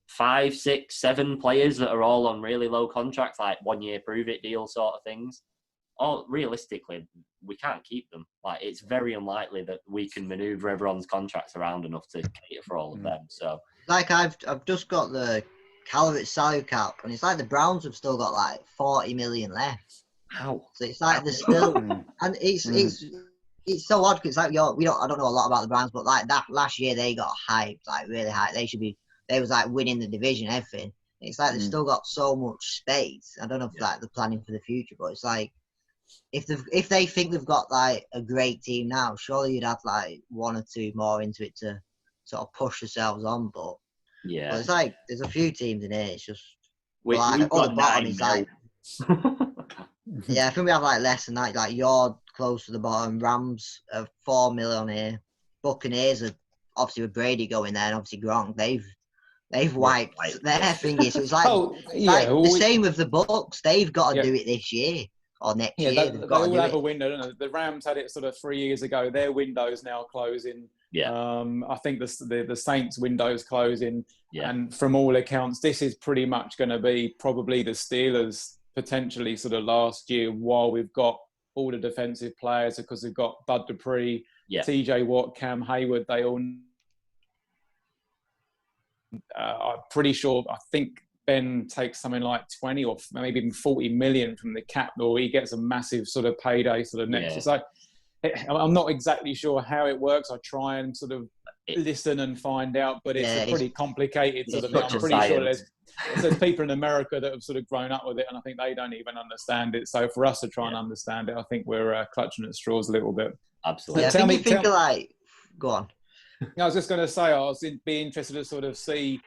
5, 6, 7 players that are all on really low contracts, like 1 year prove it deal sort of things. Or realistically, we can't keep them. Like, it's very unlikely that we can maneuver everyone's contracts around enough to cater for all of them. So, like, I've just got the salary cap, and it's like the Browns have still got like 40 million left. How? So it's like they're still, and it's so odd, because like I don't know a lot about the Browns, but like that last year they got hyped, like really hyped. They was like winning the division, everything. It's like they've still got so much space. I don't know if like they're planning for the future, but it's like, if they think they've got like a great team now, surely you'd have like 1 or 2 more into it to sort of push yourselves on. But it's like there's a few teams in here. It's just we've on got the bottom is like I think we have like less than that. Like you're close to the bottom. Rams are 4 million here. Buccaneers are obviously with Brady going there, and obviously Gronk. They've wiped their thingy. So it's like, the same with the Bucks. They've got to do it this year or next year. They all have a window, don't they? The Rams had it sort of 3 years ago. Their window's now closing. I think the Saints window's closing. And from all accounts, this is pretty much going to be probably the Steelers potentially sort of last year, while we've got all the defensive players, because we've got Bud Dupree, TJ Watt, Cam Hayward. They all... I'm pretty sure, I think Ben takes something like 20 or maybe even 40 million from the cap, or he gets a massive sort of payday sort of next. It's like, I'm not exactly sure how it works. I try and sort of listen and find out, but it's pretty complicated sort of thing. I'm pretty sure there's people in America that have sort of grown up with it, and I think they don't even understand it. So for us to try and understand it, I think we're clutching at straws a little bit. Absolutely. Go on. I was just going to say, be interested to sort of see,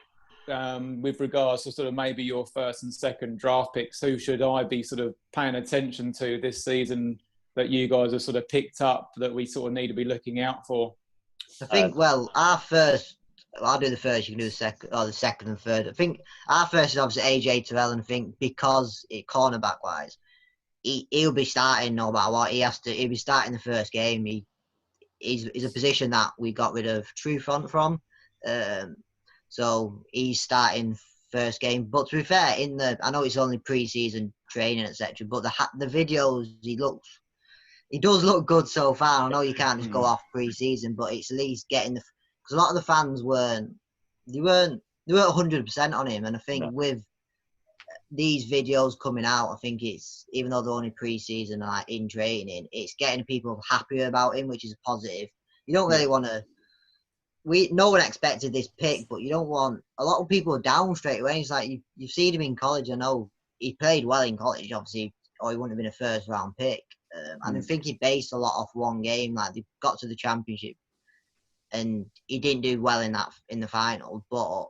with regards to sort of maybe your first and second draft picks, who should I be sort of paying attention to this season that you guys have sort of picked up that we sort of need to be looking out for? I think, our first I'll do the first. You can do the second, or the second and third. I think our first is obviously AJ Terrell, and I think because cornerback wise, he'll be starting no matter what. He'll be starting the first game. He's a position that we got rid of Trufant from, so he's starting first game. But to be fair, I know it's only pre-season training, etc. But the videos he does look good so far. I know you can't just go off pre-season, but it's at least getting because a lot of the fans weren't 100% on him, and I think with these videos coming out, I think it's, even though they're only pre-season, like in training, it's getting people happier about him, which is a positive. You don't really want to. No one expected this pick, but you don't want a lot of people down straight away. It's like you've seen him in college. I know he played well in college, obviously, or he wouldn't have been a first round pick. And I think he based a lot off one game. Like they got to the championship, and he didn't do well in the final, but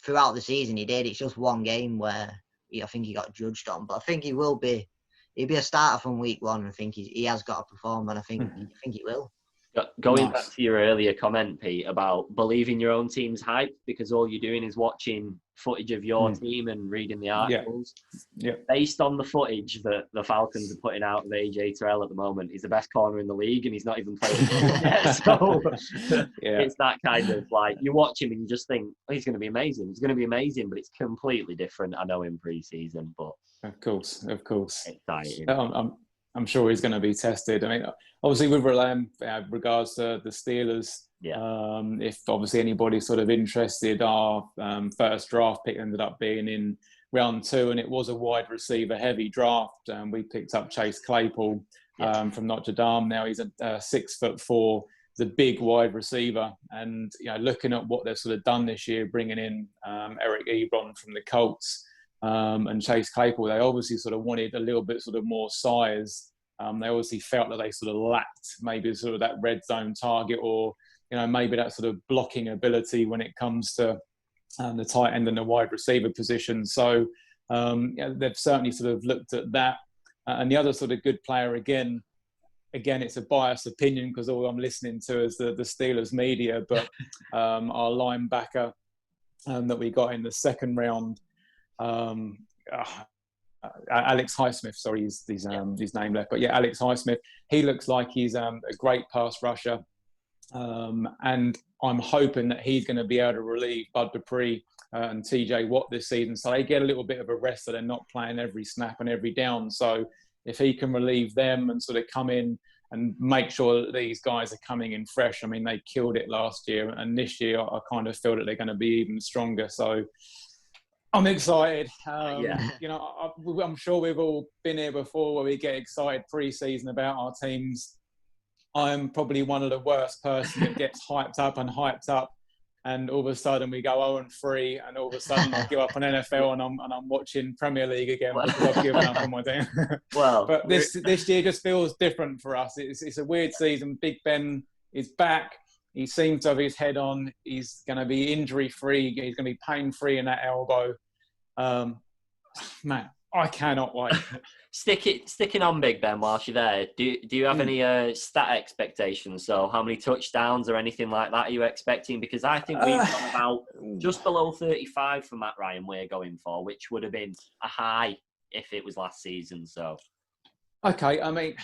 throughout the season he did. It's just one game where I think he got judged on, but I think he'll be a starter from week one. I think he has got to perform, and I think he will. Going back to your earlier comment, Pete, about believing your own team's hype, because all you're doing is watching footage of your team and reading the articles. Yeah. Based on the footage that the Falcons are putting out of AJ Terrell at the moment, he's the best corner in the league, and he's not even playing yet. So it's that kind of like, you watch him and you just think, oh, he's going to be amazing. He's going to be amazing, but it's completely different. I know in pre-season, but of course, exciting. I'm sure he's going to be tested. I mean, obviously with regards to the Steelers, if obviously anybody's sort of interested, our first draft pick ended up being in round 2, and it was a wide receiver heavy draft. We picked up Chase Claypool from Notre Dame. Now he's a 6'4", the big wide receiver, and looking at what they've sort of done this year, bringing in Eric Ebron from the Colts. And Chase Claypool, they obviously sort of wanted a little bit sort of more size. They obviously felt that they sort of lacked maybe sort of that red zone target, or maybe that sort of blocking ability when it comes to the tight end and the wide receiver position. So they've certainly sort of looked at that. And the other sort of good player, again, it's a biased opinion because all I'm listening to is the Steelers media, but our linebacker that we got in the second round, Alex Highsmith, sorry, his name left, but Alex Highsmith. He looks like he's a great pass rusher, and I'm hoping that he's going to be able to relieve Bud Dupree and TJ Watt this season, so they get a little bit of a rest, so they're not playing every snap and every down. So if he can relieve them and sort of come in and make sure that these guys are coming in fresh. I mean, they killed it last year, and this year I kind of feel that they're going to be even stronger. So I'm excited. I'm sure we've all been here before where we get excited pre-season about our teams. I'm probably one of the worst person that gets hyped up, and all of a sudden we go 0-3, and all of a sudden I give up on NFL and I'm watching Premier League again because I've given up on my team. But this year just feels different for us. It's a weird season. Big Ben is back. He seems to have his head on. He's going to be injury-free. He's going to be pain-free in that elbow. Man, I cannot wait. Sticking on Big Ben whilst you're there, do you have any stat expectations? So how many touchdowns or anything like that are you expecting? Because I think we've got about just below 35 for Matt Ryan we're going for, which would have been a high if it was last season. So okay, I mean,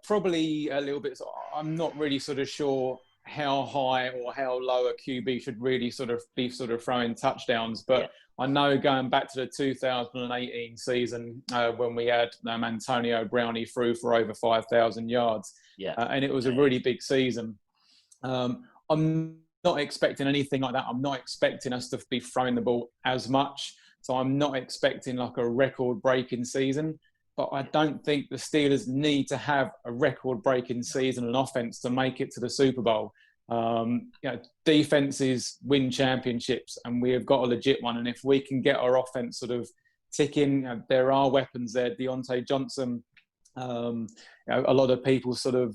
probably a little bit. I'm not really sort of sure how high or how low a QB should really sort of be throwing touchdowns, but I know going back to the 2018 season when we had Antonio Brown, he threw for over 5,000 yards, and it was a really big season. I'm not expecting anything like that. I'm not expecting us to be throwing the ball as much, so I'm not expecting like a record-breaking season. But I don't think the Steelers need to have a record-breaking season and offense to make it to the Super Bowl. Defenses win championships, and we have got a legit one. And if we can get our offense sort of ticking, there are weapons there. Deontay Johnson, a lot of people sort of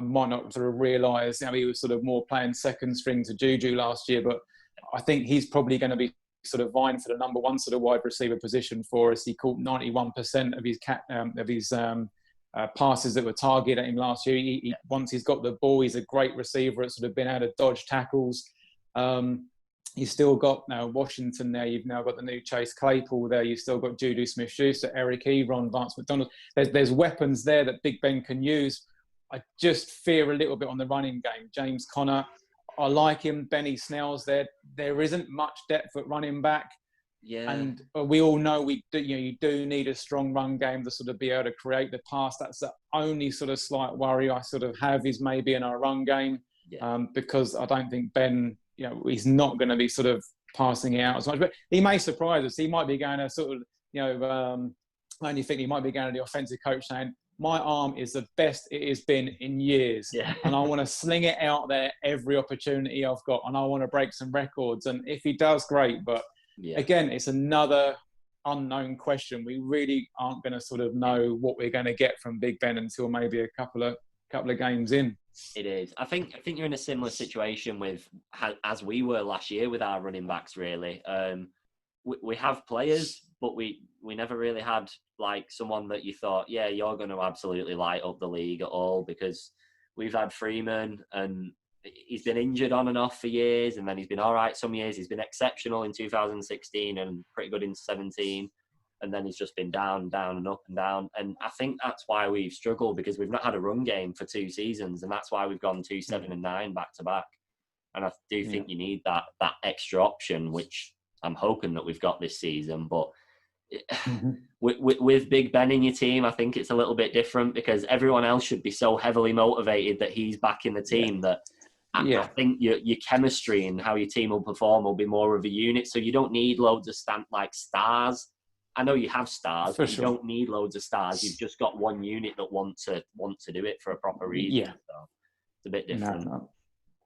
might not sort of realise. He was sort of more playing second string to Juju last year, but I think he's probably going to be sort of vying for the number one sort of wide receiver position for us. He caught 91% of his passes that were targeted at him last year. Once he's got the ball, he's a great receiver at sort of being able to dodge tackles. You've still got now Washington there. You've now got the new Chase Claypool there. You've still got Juju Smith-Schuster, Eric Ebron, Vance McDonald. There's weapons there that Big Ben can use. I just fear a little bit on the running game. James Conner, I like him. Benny Snell's there. There isn't much depth at running back. Yeah. And we all know you do need a strong run game to sort of be able to create the pass. That's the only sort of slight worry I sort of have is maybe in our run game, because I don't think Ben, he's not going to be sort of passing out as much. But he may surprise us. He might be going to sort of, I only think he might be going to the offensive coach saying, my arm is the best it has been in years. Yeah. And I want to sling it out there every opportunity I've got. And I want to break some records. And if he does, great. But again, it's another unknown question. We really aren't going to sort of know what we're going to get from Big Ben until maybe a couple of games in. It is. I think you're in a similar situation with as we were last year with our running backs. Really, we have players, but we never really had like someone that you thought, yeah, you're going to absolutely light up the league at all, because we've had Freeman and he's been injured on and off for years, and then he's been all right some years. He's been exceptional in 2016 and pretty good in 17, and then he's just been down and up and down. And I think that's why we've struggled, because we've not had a run game for 2 seasons, and that's why we've gone 2-7-9 back to back. And I do think you need that extra option, which I'm hoping that we've got this season. But with Big Ben in your team, I think it's a little bit different, because everyone else should be so heavily motivated that he's back in the team that I think your chemistry and how your team will perform will be more of a unit. So you don't need loads of stars. I know you have stars, but you don't need loads of stars. You've just got one unit that want to do it for a proper reason. Yeah. So it's a bit different.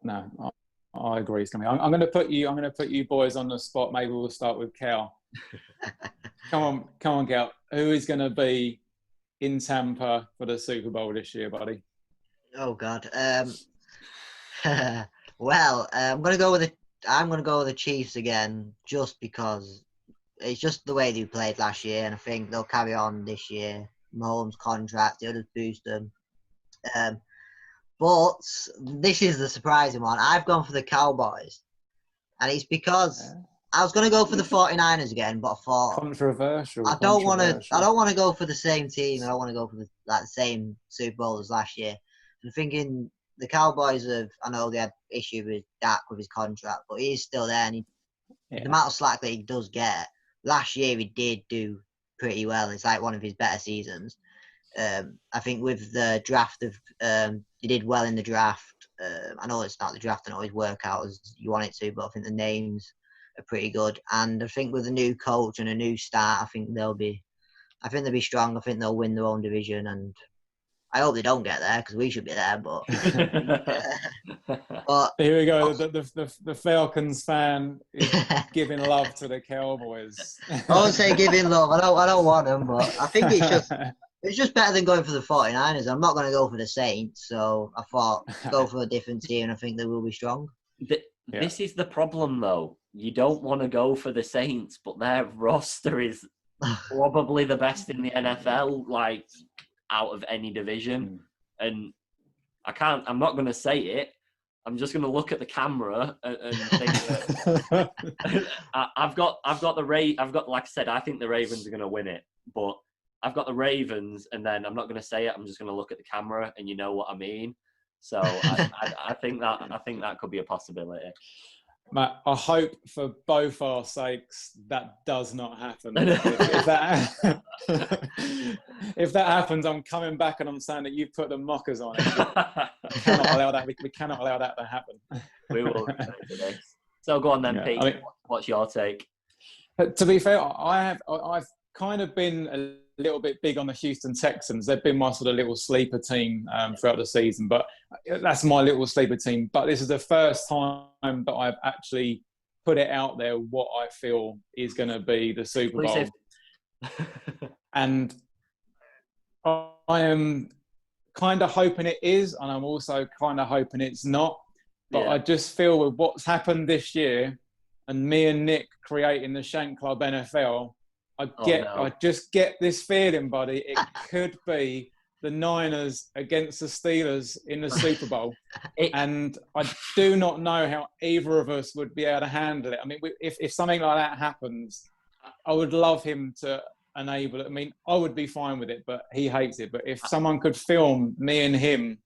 No, I agree. I'm going to put you boys on the spot. Maybe we'll start with Cal. Come on, Cal. Who is going to be in Tampa for the Super Bowl this year, buddy? Oh God. Well, I'm going to go with the Chiefs again, just because it's just the way they played last year, and I think they'll carry on this year. Mahomes' contract, they'll just boost them. But this is the surprising one. I've gone for the Cowboys, and it's because I was going to go for the 49ers again, but I thought controversial. I don't want to go for the same team. I don't want to go for the same Super Bowl as last year. I'm thinking the Cowboys I know they had issue with Dak with his contract, but he's still there, and the amount of slack that he does get. Last year he did do pretty well. It's like one of his better seasons. I think with the draft he did well in the draft. I know it's not the draft and always work out as you want it to, but I think the names are pretty good. And I think with a new coach and a new start, I think they'll be strong. I think they'll win their own division, and I hope they don't get there, because we should be there. But, but here we go. The Falcons fan is giving love to the Cowboys. I won't say giving love. I don't want them, but I think it's just better than going for the 49ers. I'm not going to go for the Saints, so I thought go for a different team, and I think they will be strong. This is the problem, though. You don't want to go for the Saints, but their roster is probably the best in the NFL, like out of any division. And I'm not going to say it. I'm just going to look at the camera and think that like I said, I think the Ravens are going to win it, but I've got the Ravens, and then I'm not going to say it. I'm just going to look at the camera, and you know what I mean. So I think that could be a possibility. Matt, I hope for both our sakes that does not happen. If that happens, I'm coming back and I'm saying that you've put the mockers on it. We cannot allow that. We cannot allow that to happen. We will. So go on then, Pete. What's your take? To be fair, I've kind of been a little bit big on the Houston Texans. They've been my sort of little sleeper team throughout the season, but that's my little sleeper team. But this is the first time that I've actually put it out there what I feel is going to be the Super Bowl. And I am kind of hoping it is, and I'm also kind of hoping it's not. But I just feel with what's happened this year, and me and Nick creating the Shank Club NFL, I just get this feeling, buddy. It could be the Niners against the Steelers in the Super Bowl. And I do not know how either of us would be able to handle it. I mean, if something like that happens, I would love him to enable it. I mean, I would be fine with it, but he hates it. But if someone could film me and him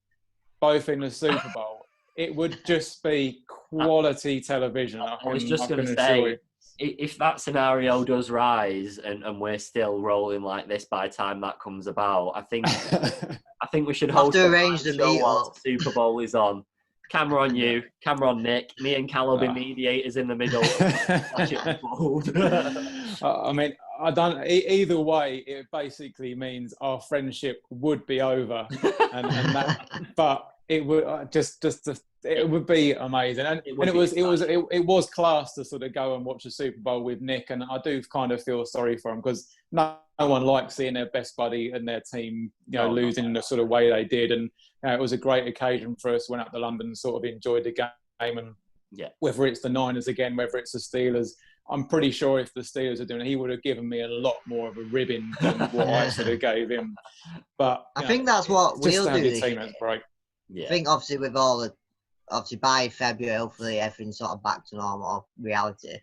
both in the Super Bowl, it would just be quality television. I was just going to say, if that scenario does rise and we're still rolling like this by the time that comes about, I think we should host to arrange the show meet while the Super Bowl is on. Camera on you, camera on Nick. Me and Cal will be mediators in the middle. I mean, I don't. Either way, it basically means our friendship would be over, and that. But it would it would be amazing, and it was class to sort of go and watch the Super Bowl with Nick, and I do kind of feel sorry for him because no one likes seeing their best buddy and their team, losing in the sort of way they did, and it was a great occasion for us. Went up to London and sort of enjoyed the game, and whether it's the Niners again, whether it's the Steelers, I'm pretty sure if the Steelers are doing it, he would have given me a lot more of a ribbon than what I sort of gave him. But I think that's what we'll do this year. Yeah. I think obviously with obviously by February, hopefully everything's sort of back to normal reality.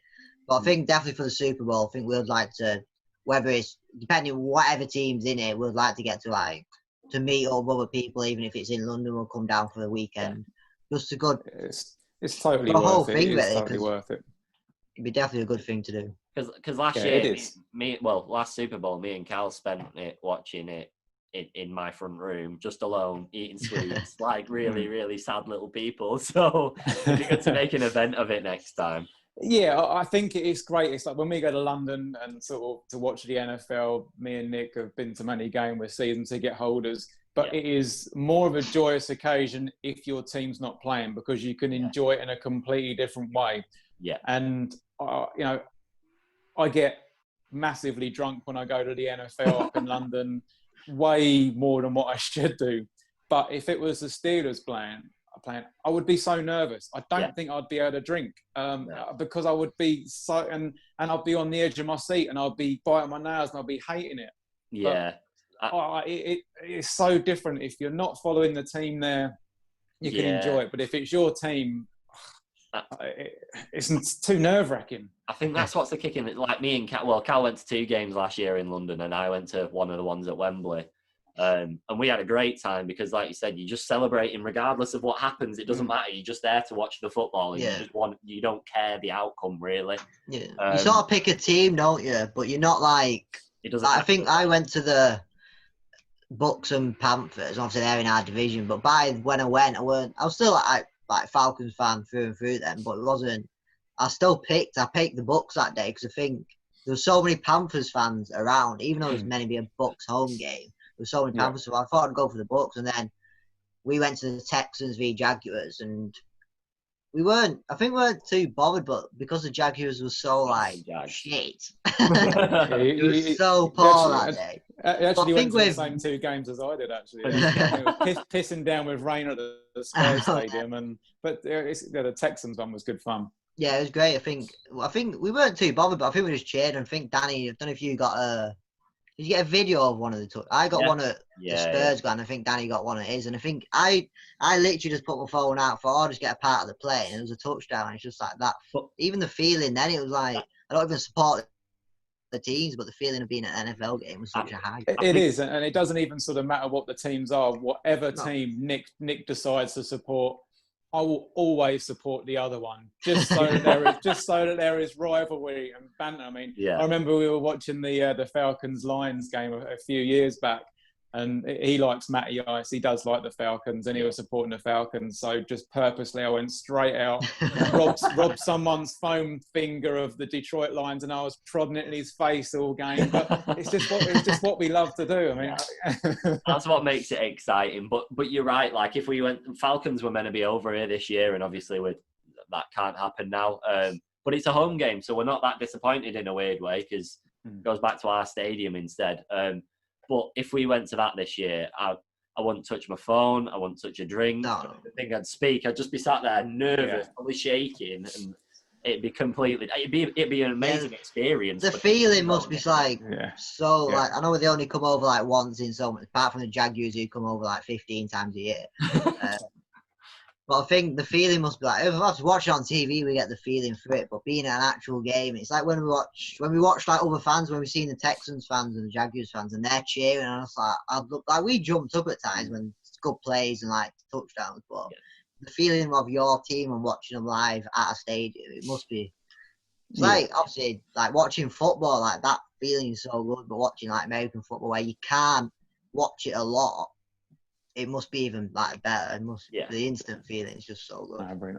But I think definitely for the Super Bowl, I think we'd like to, whether it's depending on whatever team's in it, we'd like to get to meet all other people, even if it's in London. We'll come down for the weekend. Just a good. It's totally worth it. It's totally worth it. It'd be definitely a good thing to do. Because last year, last Super Bowl, me and Cal spent it watching it in my front room, just alone, eating sweets, like really, really sad little people. So it'd be good to make an event of it next time. Yeah, I think it is great. It's like when we go to London and sort of to watch the NFL, me and Nick have been to many games. We're season ticket holders. But it is more of a joyous occasion if your team's not playing, because you can enjoy it in a completely different way. Yeah. And, I get massively drunk when I go to the NFL up in London, way more than what I should do. But if it was the Steelers playing, I would be so nervous. I don't think I'd be able to drink because I would be so, and I'd be on the edge of my seat and I'd be biting my nails and I'd be hating it. Yeah. It's so different. If you're not following the team there, you can enjoy it. But if it's your team, it's too nerve-wracking. I think that's what's the kick in it. Like me and Cal, Cal went to 2 games last year in London and I went to one of the ones at Wembley. And we had a great time because, like you said, you're just celebrating regardless of what happens. It doesn't matter. You're just there to watch the football. And you don't care the outcome, really. Yeah. You sort of pick a team, don't you? But you're not like... It doesn't. I think I went to the Bucks and Panthers. Obviously, they're in our division. But when I went, I was still like Falcons fan through and through then. But it wasn't... I picked the Bucks that day because I think there were so many Panthers fans around, even though it was meant to be a Bucks home game. There were so many Panthers, so I thought I'd go for the Bucks. And then we went to the Texans v Jaguars, and we weren't too bothered, but because the Jaguars were so shit, it was so poor that day. Actually went to the same 2 games as I did. Actually, pissing down with rain at the Spurs stadium, but the Texans one was good fun. Yeah, it was great. I think we weren't too bothered, but I think we just cheered. And I think Danny, I don't know if you got did you get a video of one of the I got one at the Spurs guy, and I think Danny got one of his. And I think I literally just put my phone out for, just get a part of the play, and it was a touchdown. And it's just like that. But even the feeling then, it was like, I don't even support the teams, but the feeling of being at an NFL game was such a high. It is, and it doesn't even sort of matter what the teams are. Whatever team Nick decides to support, I will always support the other one, just so that there is rivalry and banter. I mean, I remember we were watching the Falcons Lions game a few years back, and he likes Matty Ice. He does like the Falcons, and he was supporting the Falcons. So just purposely, I went straight out, robbed someone's foam finger of the Detroit Lions, and I was prodding it in his face all game. But it's just what we love to do. I mean, that's what makes it exciting. But you're right. Like if we went, Falcons were meant to be over here this year, and obviously that can't happen now. But it's a home game, so we're not that disappointed in a weird way because it goes back to our stadium instead. But if we went to that this year, I wouldn't touch my phone. I wouldn't touch a drink. No. I don't think I'd speak. I'd just be sat there nervous, probably shaking. it'd be an amazing experience. The feeling must be like so Yeah. like I know they only come over like once in so much, apart from the Jaguars who come over like 15 times a year. But I think the feeling must be like if I watch it on TV, we get the feeling for it. But being at an actual game, it's like when we watch like other fans, when we've seen the Texans fans and the Jaguars fans, and they're cheering, and it's like we jumped up at times when it's good plays and like touchdowns. But the feeling of your team and watching them live at a stadium, it must be. It's like obviously like watching football, like that feeling is so good. But watching like American football, where you can't watch it a lot. It must be even like better. It must the instant feeling is just so good.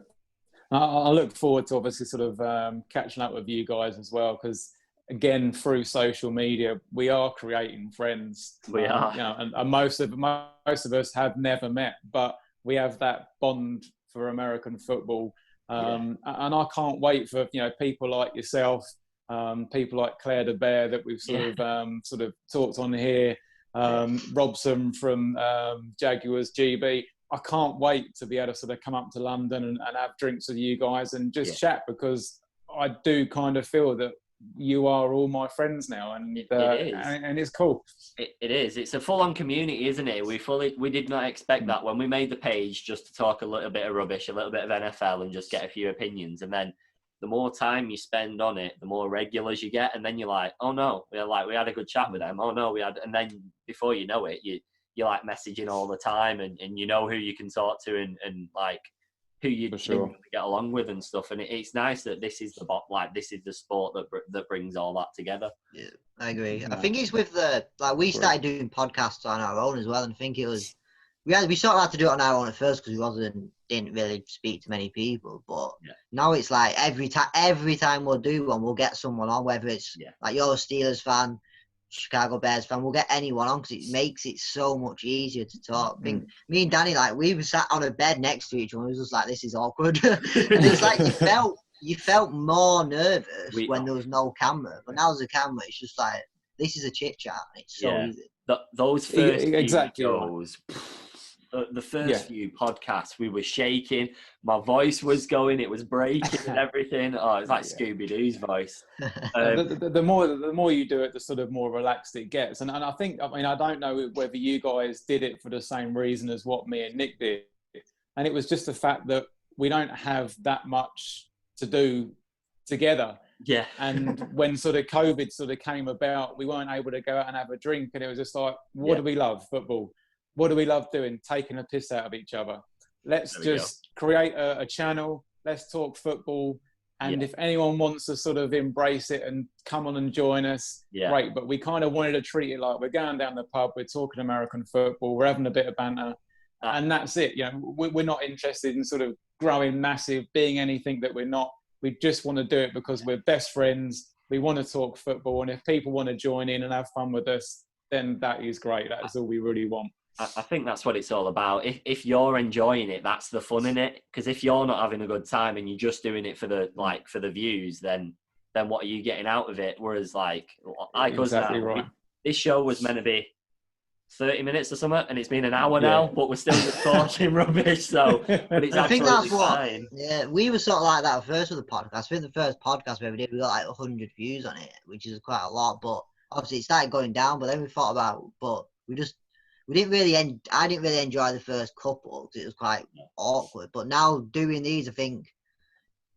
I look forward to obviously sort of catching up with you guys as well, because again through social media we are creating friends. We are, you know, and most of us have never met, but we have that bond for American football, and I can't wait for people like yourself, people like Claire de Bear that we've sort of talked on here. Robson from Jaguars GB. I can't wait to be able to sort of come up to London and have drinks with you guys and just chat, because I do kind of feel that you are all my friends now, and and it's cool. It is. It's a full-on community, isn't it? We did not expect that when we made the page just to talk a little bit of rubbish, a little bit of NFL, and just get a few opinions, and then the more time you spend on it, the more regulars you get, and then you're like, oh no, we had a good chat with them. Oh no, and then before you know it, you're like messaging all the time, and you know who you can talk to and like who you get along with and stuff. And it's nice that this is the sport that brings all that together. Yeah, I agree. I think it's with we started doing podcasts on our own as well, and I think it was. We sort of had to do it on our own at first because we didn't really speak to many people. But now it's like every time we'll do one, we'll get someone on, whether it's like you're a Steelers fan, Chicago Bears fan, we'll get anyone on because it makes it so much easier to talk. I think me and Danny, like we were sat on a bed next to each other. It was just like, this is awkward. And it's like you felt more nervous when there was no camera. But now there's a camera, it's just like, this is a chit chat. It's so easy. Those first few shows. The first few podcasts, we were shaking. My voice was going. It was breaking and everything. Oh, it's like Scooby-Doo's voice. The more you do it, the sort of more relaxed it gets. And I think, I don't know whether you guys did it for the same reason as what me and Nick did. And it was just the fact that we don't have that much to do together. Yeah. And when sort of COVID sort of came about, we weren't able to go out and have a drink. And it was just like, what do we love? Football. What do we love doing? Taking a piss out of each other. Let's just create a channel. Let's talk football. And if anyone wants to sort of embrace it and come on and join us, great. But we kind of wanted to treat it like we're going down the pub, we're talking American football, we're having a bit of banter. And that's it. We're not interested in sort of growing massive, being anything that we're not. We just want to do it because we're best friends. We want to talk football. And if people want to join in and have fun with us, then that is great. That's all we really want. I think that's what it's all about. If you're enjoying it, that's the fun in it. Because if you're not having a good time and you're just doing it for the views, then what are you getting out of it? Whereas this show was meant to be 30 minutes or something, and it's been an hour now, but we're still just talking rubbish. So, but it's I think that's fine. We were sort of like that first with the podcast. I think the first podcast we ever did, we got like 100 views on it, which is quite a lot. But obviously, it started going down. But then we thought about, I didn't really enjoy the first couple because it was quite awkward. But now doing these, I think,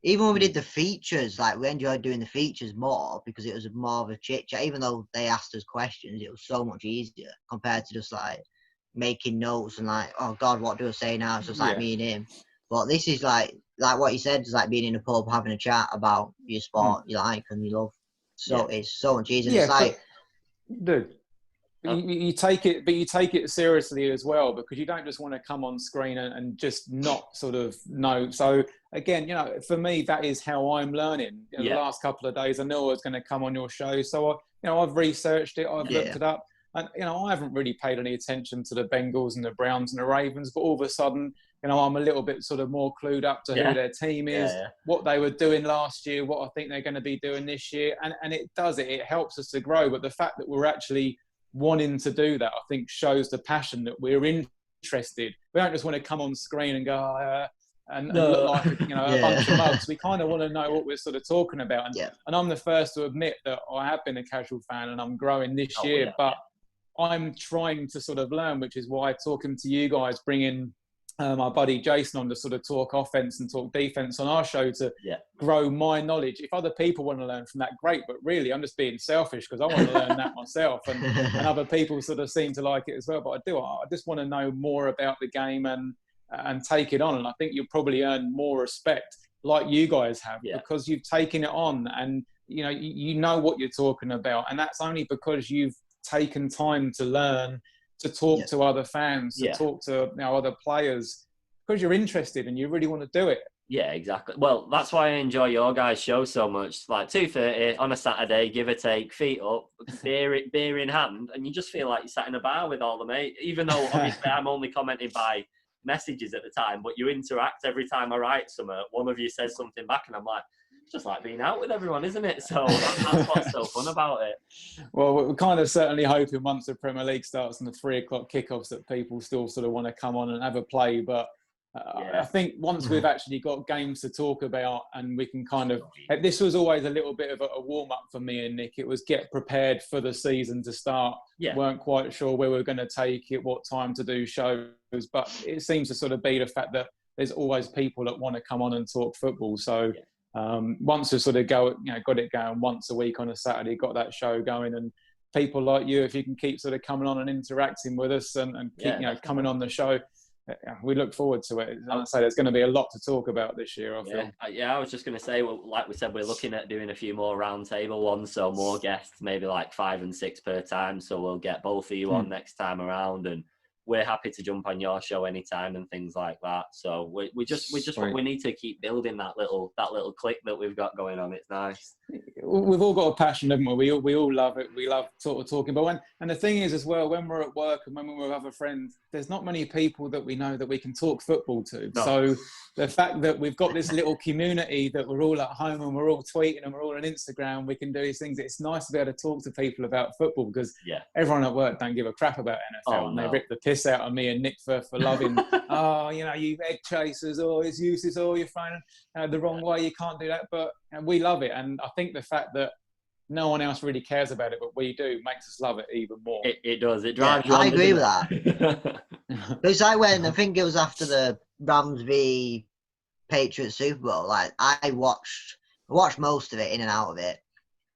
even when we did the features, like we enjoyed doing the features more because it was more of a chit chat. Even though they asked us questions, it was so much easier compared to just like making notes and like, oh God, what do I say now? It's just like me and him. But this is like what you said, is like being in a pub having a chat about your sport you like and you love. So it's so much easier. Yeah, it's like, dude. You take it seriously as well, because you don't just want to come on screen and just not sort of know. So again, for me, that is how I'm learning. The last couple of days, I knew I was going to come on your show, so I've researched it, I've looked it up, and I haven't really paid any attention to the Bengals and the Browns and the Ravens, but all of a sudden, I'm a little bit sort of more clued up to who their team is, what they were doing last year, what I think they're going to be doing this year, and it does it helps us to grow. But the fact that we're actually wanting to do that, I think, shows the passion that we're interested. We don't just want to come on screen and go, and look like a bunch of mugs. We kind of want to know what we're sort of talking about. And I'm the first to admit that I have been a casual fan and I'm growing this year, but I'm trying to sort of learn, which is why talking to you guys, bringing my buddy Jason on to sort of talk offense and talk defense on our show to grow my knowledge. If other people want to learn from that, great. But really, I'm just being selfish because I want to learn that myself, and other people sort of seem to like it as well. But I just want to know more about the game and take it on. And I think you'll probably earn more respect, like you guys have, because you've taken it on, and you know what you're talking about, and that's only because you've taken time to learn, to talk to other fans, to talk to other players, because you're interested and you really want to do it. Yeah, exactly. Well, that's why I enjoy your guys' show so much. Like 2:30 on a Saturday, give or take, feet up, beer in hand, and you just feel like you're sat in a bar with all the mates. Even though obviously I'm only commenting by messages at the time, but you interact every time I write something. One of you says something back, and I'm like, it's just like being out with everyone, isn't it? So that's what's so fun about it. Well, we're kind of certainly hoping once the Premier League starts and the 3 o'clock kickoffs that people still sort of want to come on and have a play. But I think once we've actually got games to talk about and we can kind of... This was always a little bit of a warm-up for me and Nick. It was get prepared for the season to start. Weren't quite sure where we were going to take it, what time to do shows. But it seems to sort of be the fact that there's always people that want to come on and talk football. So... once we sort of got it going once a week on a Saturday, got that show going, and people like you, if you can keep sort of coming on and interacting with us and keep coming on the show, we look forward to it. And I say there's going to be a lot to talk about this year, I feel. I was just going to say, well, like we said, we're looking at doing a few more roundtable ones, so more guests, maybe like 5 and 6 per time. So we'll get both of you on next time around, and we're happy to jump on your show anytime and things like that. So we need to keep building that little click that we've got going on. It's nice. We've all got a passion, haven't we? We all love it. We love sort of talking. But and the thing is as well, when we're at work and when we're with other friends, there's not many people that we know that we can talk football to. No. So the fact that we've got this little community that we're all at home and we're all tweeting and we're all on Instagram, we can do these things. It's nice to be able to talk to people about football, because everyone at work don't give a crap about NFL, and they rip the piss out of me and Nick for loving, you egg chasers, it's useless, you're throwing the wrong way, you can't do that. But we love it, and I think the fact that no one else really cares about it, but we do, makes us love it even more. It does. It drives you on. I agree with that. Because I think it was after the Rams v Patriots Super Bowl. Like I watched most of it, in and out of it.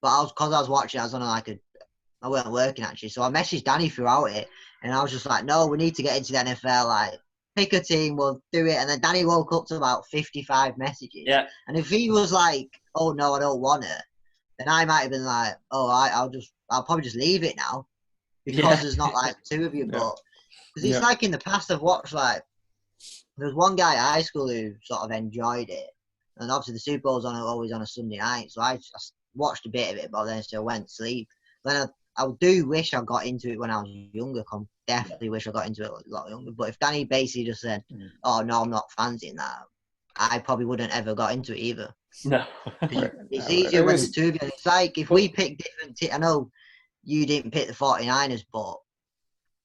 But because I was watching, I was on I weren't working actually, so I messaged Danny throughout it, and I was just like, no, we need to get into the NFL. Like, pick a team, we'll do it. And then Danny woke up to about 55 messages. Yeah. And if he was like, oh no, I don't want it, then I might have been like, oh, I'll probably just leave it now, because there's not like 2 of you. But because it's like in the past, I've watched there's one guy at high school who sort of enjoyed it, and obviously the Super Bowl's always on a Sunday night, so I watched a bit of it, but then still went to sleep. Then I do wish I got into it when I was younger. Definitely wish I got into it a lot younger. But if Danny basically just said, oh no, I'm not fancying that, I probably wouldn't ever got into it either. No. It's easier when the 2 of you. It's like if we pick different I know you didn't pick the 49ers, but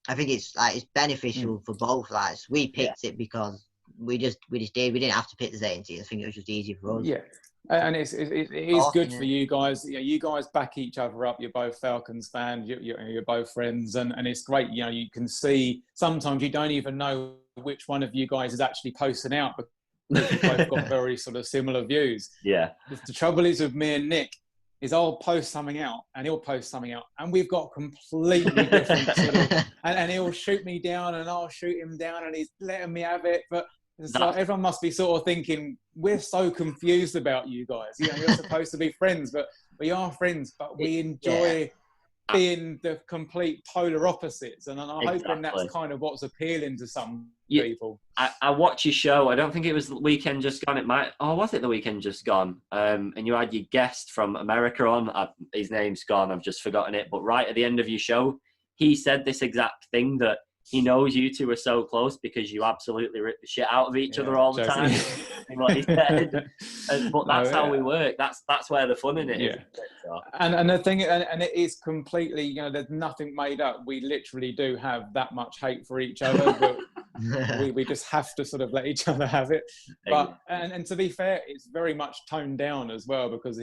I think it's beneficial for both. Like, we picked it because we just did. We didn't have to pick the same team. I think it was just easier for us. Yeah. And it is good for you guys. You guys back each other up. You're both Falcons fans. You're both friends, and it's great. You can see sometimes you don't even know which one of you guys is actually posting out, because you've both got very sort of similar views. Yeah. The trouble is with me and Nick is I'll post something out and he'll post something out, and we've got completely different sort of, and he'll shoot me down and I'll shoot him down, and he's letting me have it, but. It's like everyone must be sort of thinking, we're so confused about you guys. You're supposed to be friends, but we are friends, but we enjoy being the complete polar opposites. And I'm hoping that's kind of what's appealing to some people. I watch your show. I don't think it was the weekend just gone. Was it the weekend just gone? And you had your guest from America on. His name's gone. I've just forgotten it. But right at the end of your show, he said this exact thing, that he knows you two are so close because you absolutely rip the shit out of each other all the time. What he said. But that's how we work. That's where the fun in it is. So. And the thing, and it is completely, there's nothing made up. We literally do have that much hate for each other, but We just have to sort of let each other have it. But and to be fair, it's very much toned down as well, because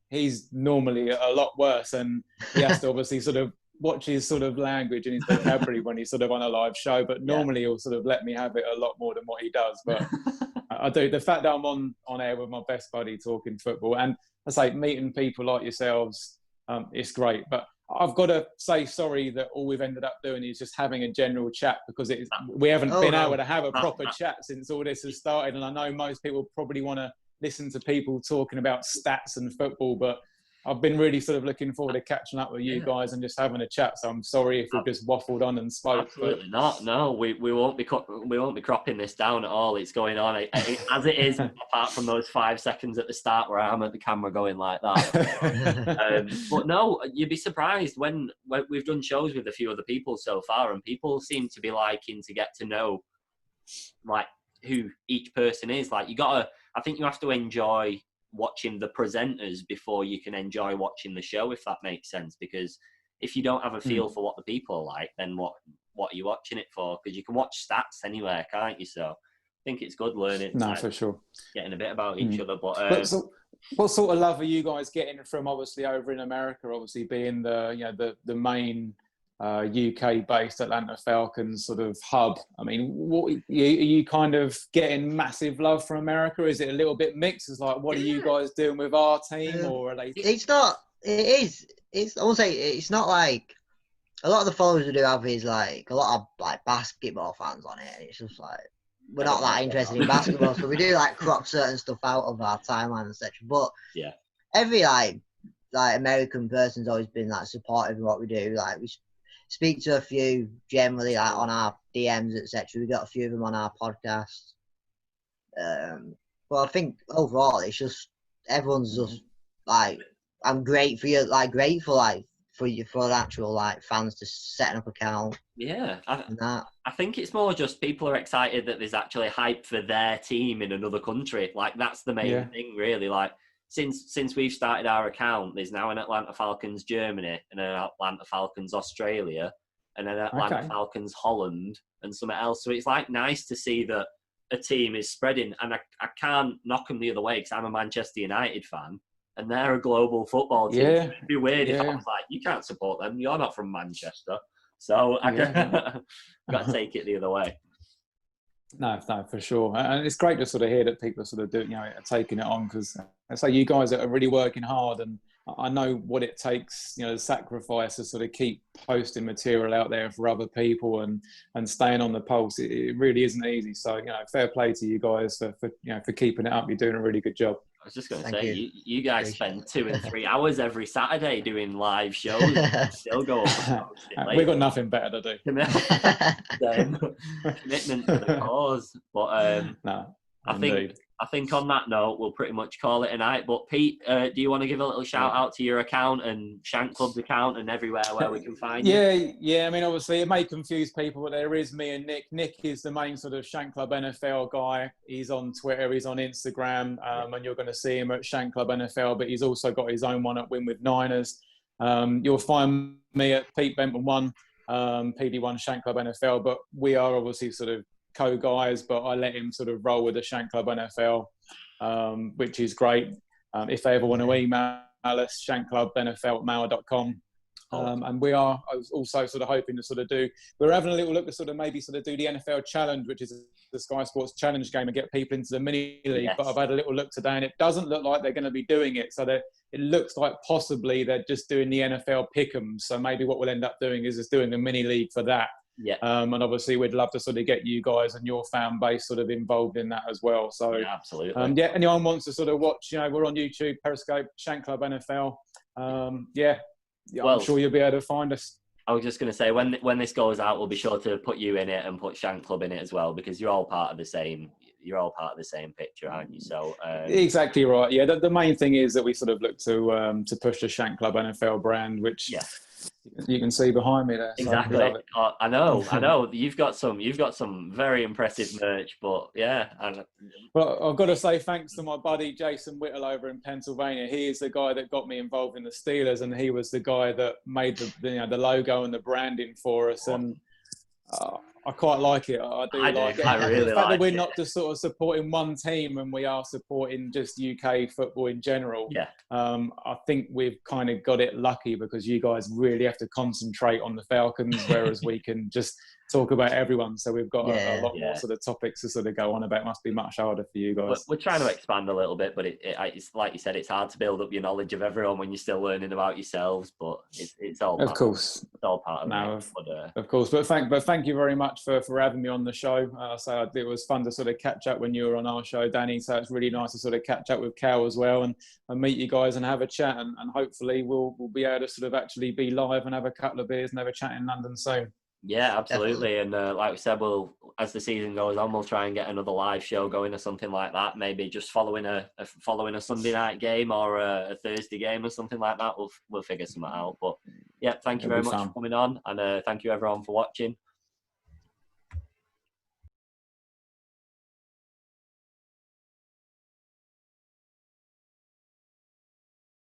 he's normally a lot worse, and he has to obviously sort of watch his sort of language and his vocabulary when he's sort of on a live show. But normally he'll sort of let me have it a lot more than what he does. But I do. The fact that I'm on air with my best buddy talking football, and I say meeting people like yourselves, it's great. But I've got to say sorry that all we've ended up doing is just having a general chat, because we haven't been able to have a proper chat since all this has started. And I know most people probably want to listen to people talking about stats and football, but I've been really sort of looking forward to catching up with you guys and just having a chat. So I'm sorry if we've just waffled on and spoke. Absolutely not. No, we won't be cropping this down at all. It's going on as it is, apart from those 5 seconds at the start where I'm at the camera going like that. But no, you'd be surprised when we've done shows with a few other people so far, and people seem to be liking to get to know like who each person is. Like I think you have to enjoy watching the presenters before you can enjoy watching the show, if that makes sense. Because if you don't have a feel for what the people are like, then what are you watching it for? Because you can watch stats anywhere, can't you? So I think it's good learning. No, for sure. Getting a bit about each other. But what sort of love are you guys getting from obviously over in America? Obviously being the main UK-based Atlanta Falcons sort of hub. I mean, what are you kind of getting massive love from America? Is it a little bit mixed? It's like, what are you guys doing with our team, or are they? It's not. It is. It's. I won't say it's not like a lot of the followers we do have is like a lot of like basketball fans on it. And it's just like we're not that interested in basketball, so we do like crop certain stuff out of our timeline, etc. But every like American person's always been like supportive of what we do. Like we speak to a few generally like on our DMs, etc. We got a few of them on our podcast. But I think overall it's just everyone's just like I'm grateful for actual like fans to setting up account. Yeah, I think it's more just people are excited that there's actually hype for their team in another country. Like that's the main thing, really. Like since we've started our account, there's now an Atlanta Falcons Germany and an Atlanta Falcons Australia and an Atlanta Falcons Holland and something else. So it's like nice to see that a team is spreading, and I can't knock them the other way because I'm a Manchester United fan and they're a global football team. Yeah. It'd be weird if I was like, you can't support them, you're not from Manchester. So I got to take it the other way. No, for sure. And it's great to sort of hear that people are sort of doing, are taking it on, because I say you guys are really working hard, and I know what it takes, the sacrifice to sort of keep posting material out there for other people and staying on the pulse. It really isn't easy. So, fair play to you guys for keeping it up. You're doing a really good job. I was just going to say, you guys spend 2 and 3 hours every Saturday doing live shows. Still go up. We've got nothing better to do. Commitment to the cause. But I think on that note, we'll pretty much call it a night. But Pete, do you want to give a little shout out to your account and Shank Club's account and everywhere where we can find you? Yeah. I mean, obviously, it may confuse people, but there is me and Nick. Nick is the main sort of Shank Club NFL guy. He's on Twitter, he's on Instagram, and you're going to see him at Shank Club NFL. But he's also got his own one at Win with Niners. You'll find me at Pete Benton 1, PD1 Shank Club NFL. But we are obviously sort of co-guys, but I let him sort of roll with the Shank Club NFL, which is great. If they ever want to email us, shankclubnfl@mail.com. And we are also sort of hoping to sort of we're having a little look to sort of maybe sort of do the NFL Challenge, which is the Sky Sports Challenge game, and get people into the mini league. Yes. But I've had a little look today and it doesn't look like they're going to be doing it. So it looks like possibly they're just doing the NFL Pick'em. So maybe what we'll end up doing is just doing a mini league for that. Yeah. And obviously we'd love to sort of get you guys and your fan base sort of involved in that as well. So absolutely. Anyone wants to sort of watch, we're on YouTube, Periscope, Shank Club NFL. I'm sure you'll be able to find us. I was just going to say, when this goes out, we'll be sure to put you in it and put Shank Club in it as well, because you're all part of the same picture, aren't you? So exactly right. Yeah, the main thing is that we sort of look to push the Shank Club NFL brand, which you can see behind me there. Exactly. So I know. You've got some very impressive merch, but Well, I've got to say thanks to my buddy Jason Whittle over in Pennsylvania. He is the guy that got me involved in the Steelers, and he was the guy that made the logo and the branding for us. And I quite like it. I do like it. I And really the fact like that we're it. not just sort of supporting one team and we are supporting just UK football in general. Yeah. I think we've kind of got it lucky because you guys really have to concentrate on the Falcons, whereas we can just talk about everyone. So we've got a lot more sort of topics to sort of go on about. It must be much harder for you guys. We're trying to expand a little bit, but it's like you said, it's hard to build up your knowledge of everyone when you're still learning about yourselves. But it's all of course, it's all part of no, it. Of course. But thank you very much for having me on the show. So it was fun to sort of catch up when you were on our show, Danny. So it's really nice to sort of catch up with Cal as well and meet you guys and have a chat. And hopefully we'll be able to sort of actually be live and have a couple of beers and have a chat in London soon. Yeah, absolutely. And like we said, as the season goes on, we'll try and get another live show going or something like that. Maybe just following a Sunday night game or a Thursday game or something like that. We'll figure something out. But yeah, thank you very much for coming on, and thank you everyone for watching.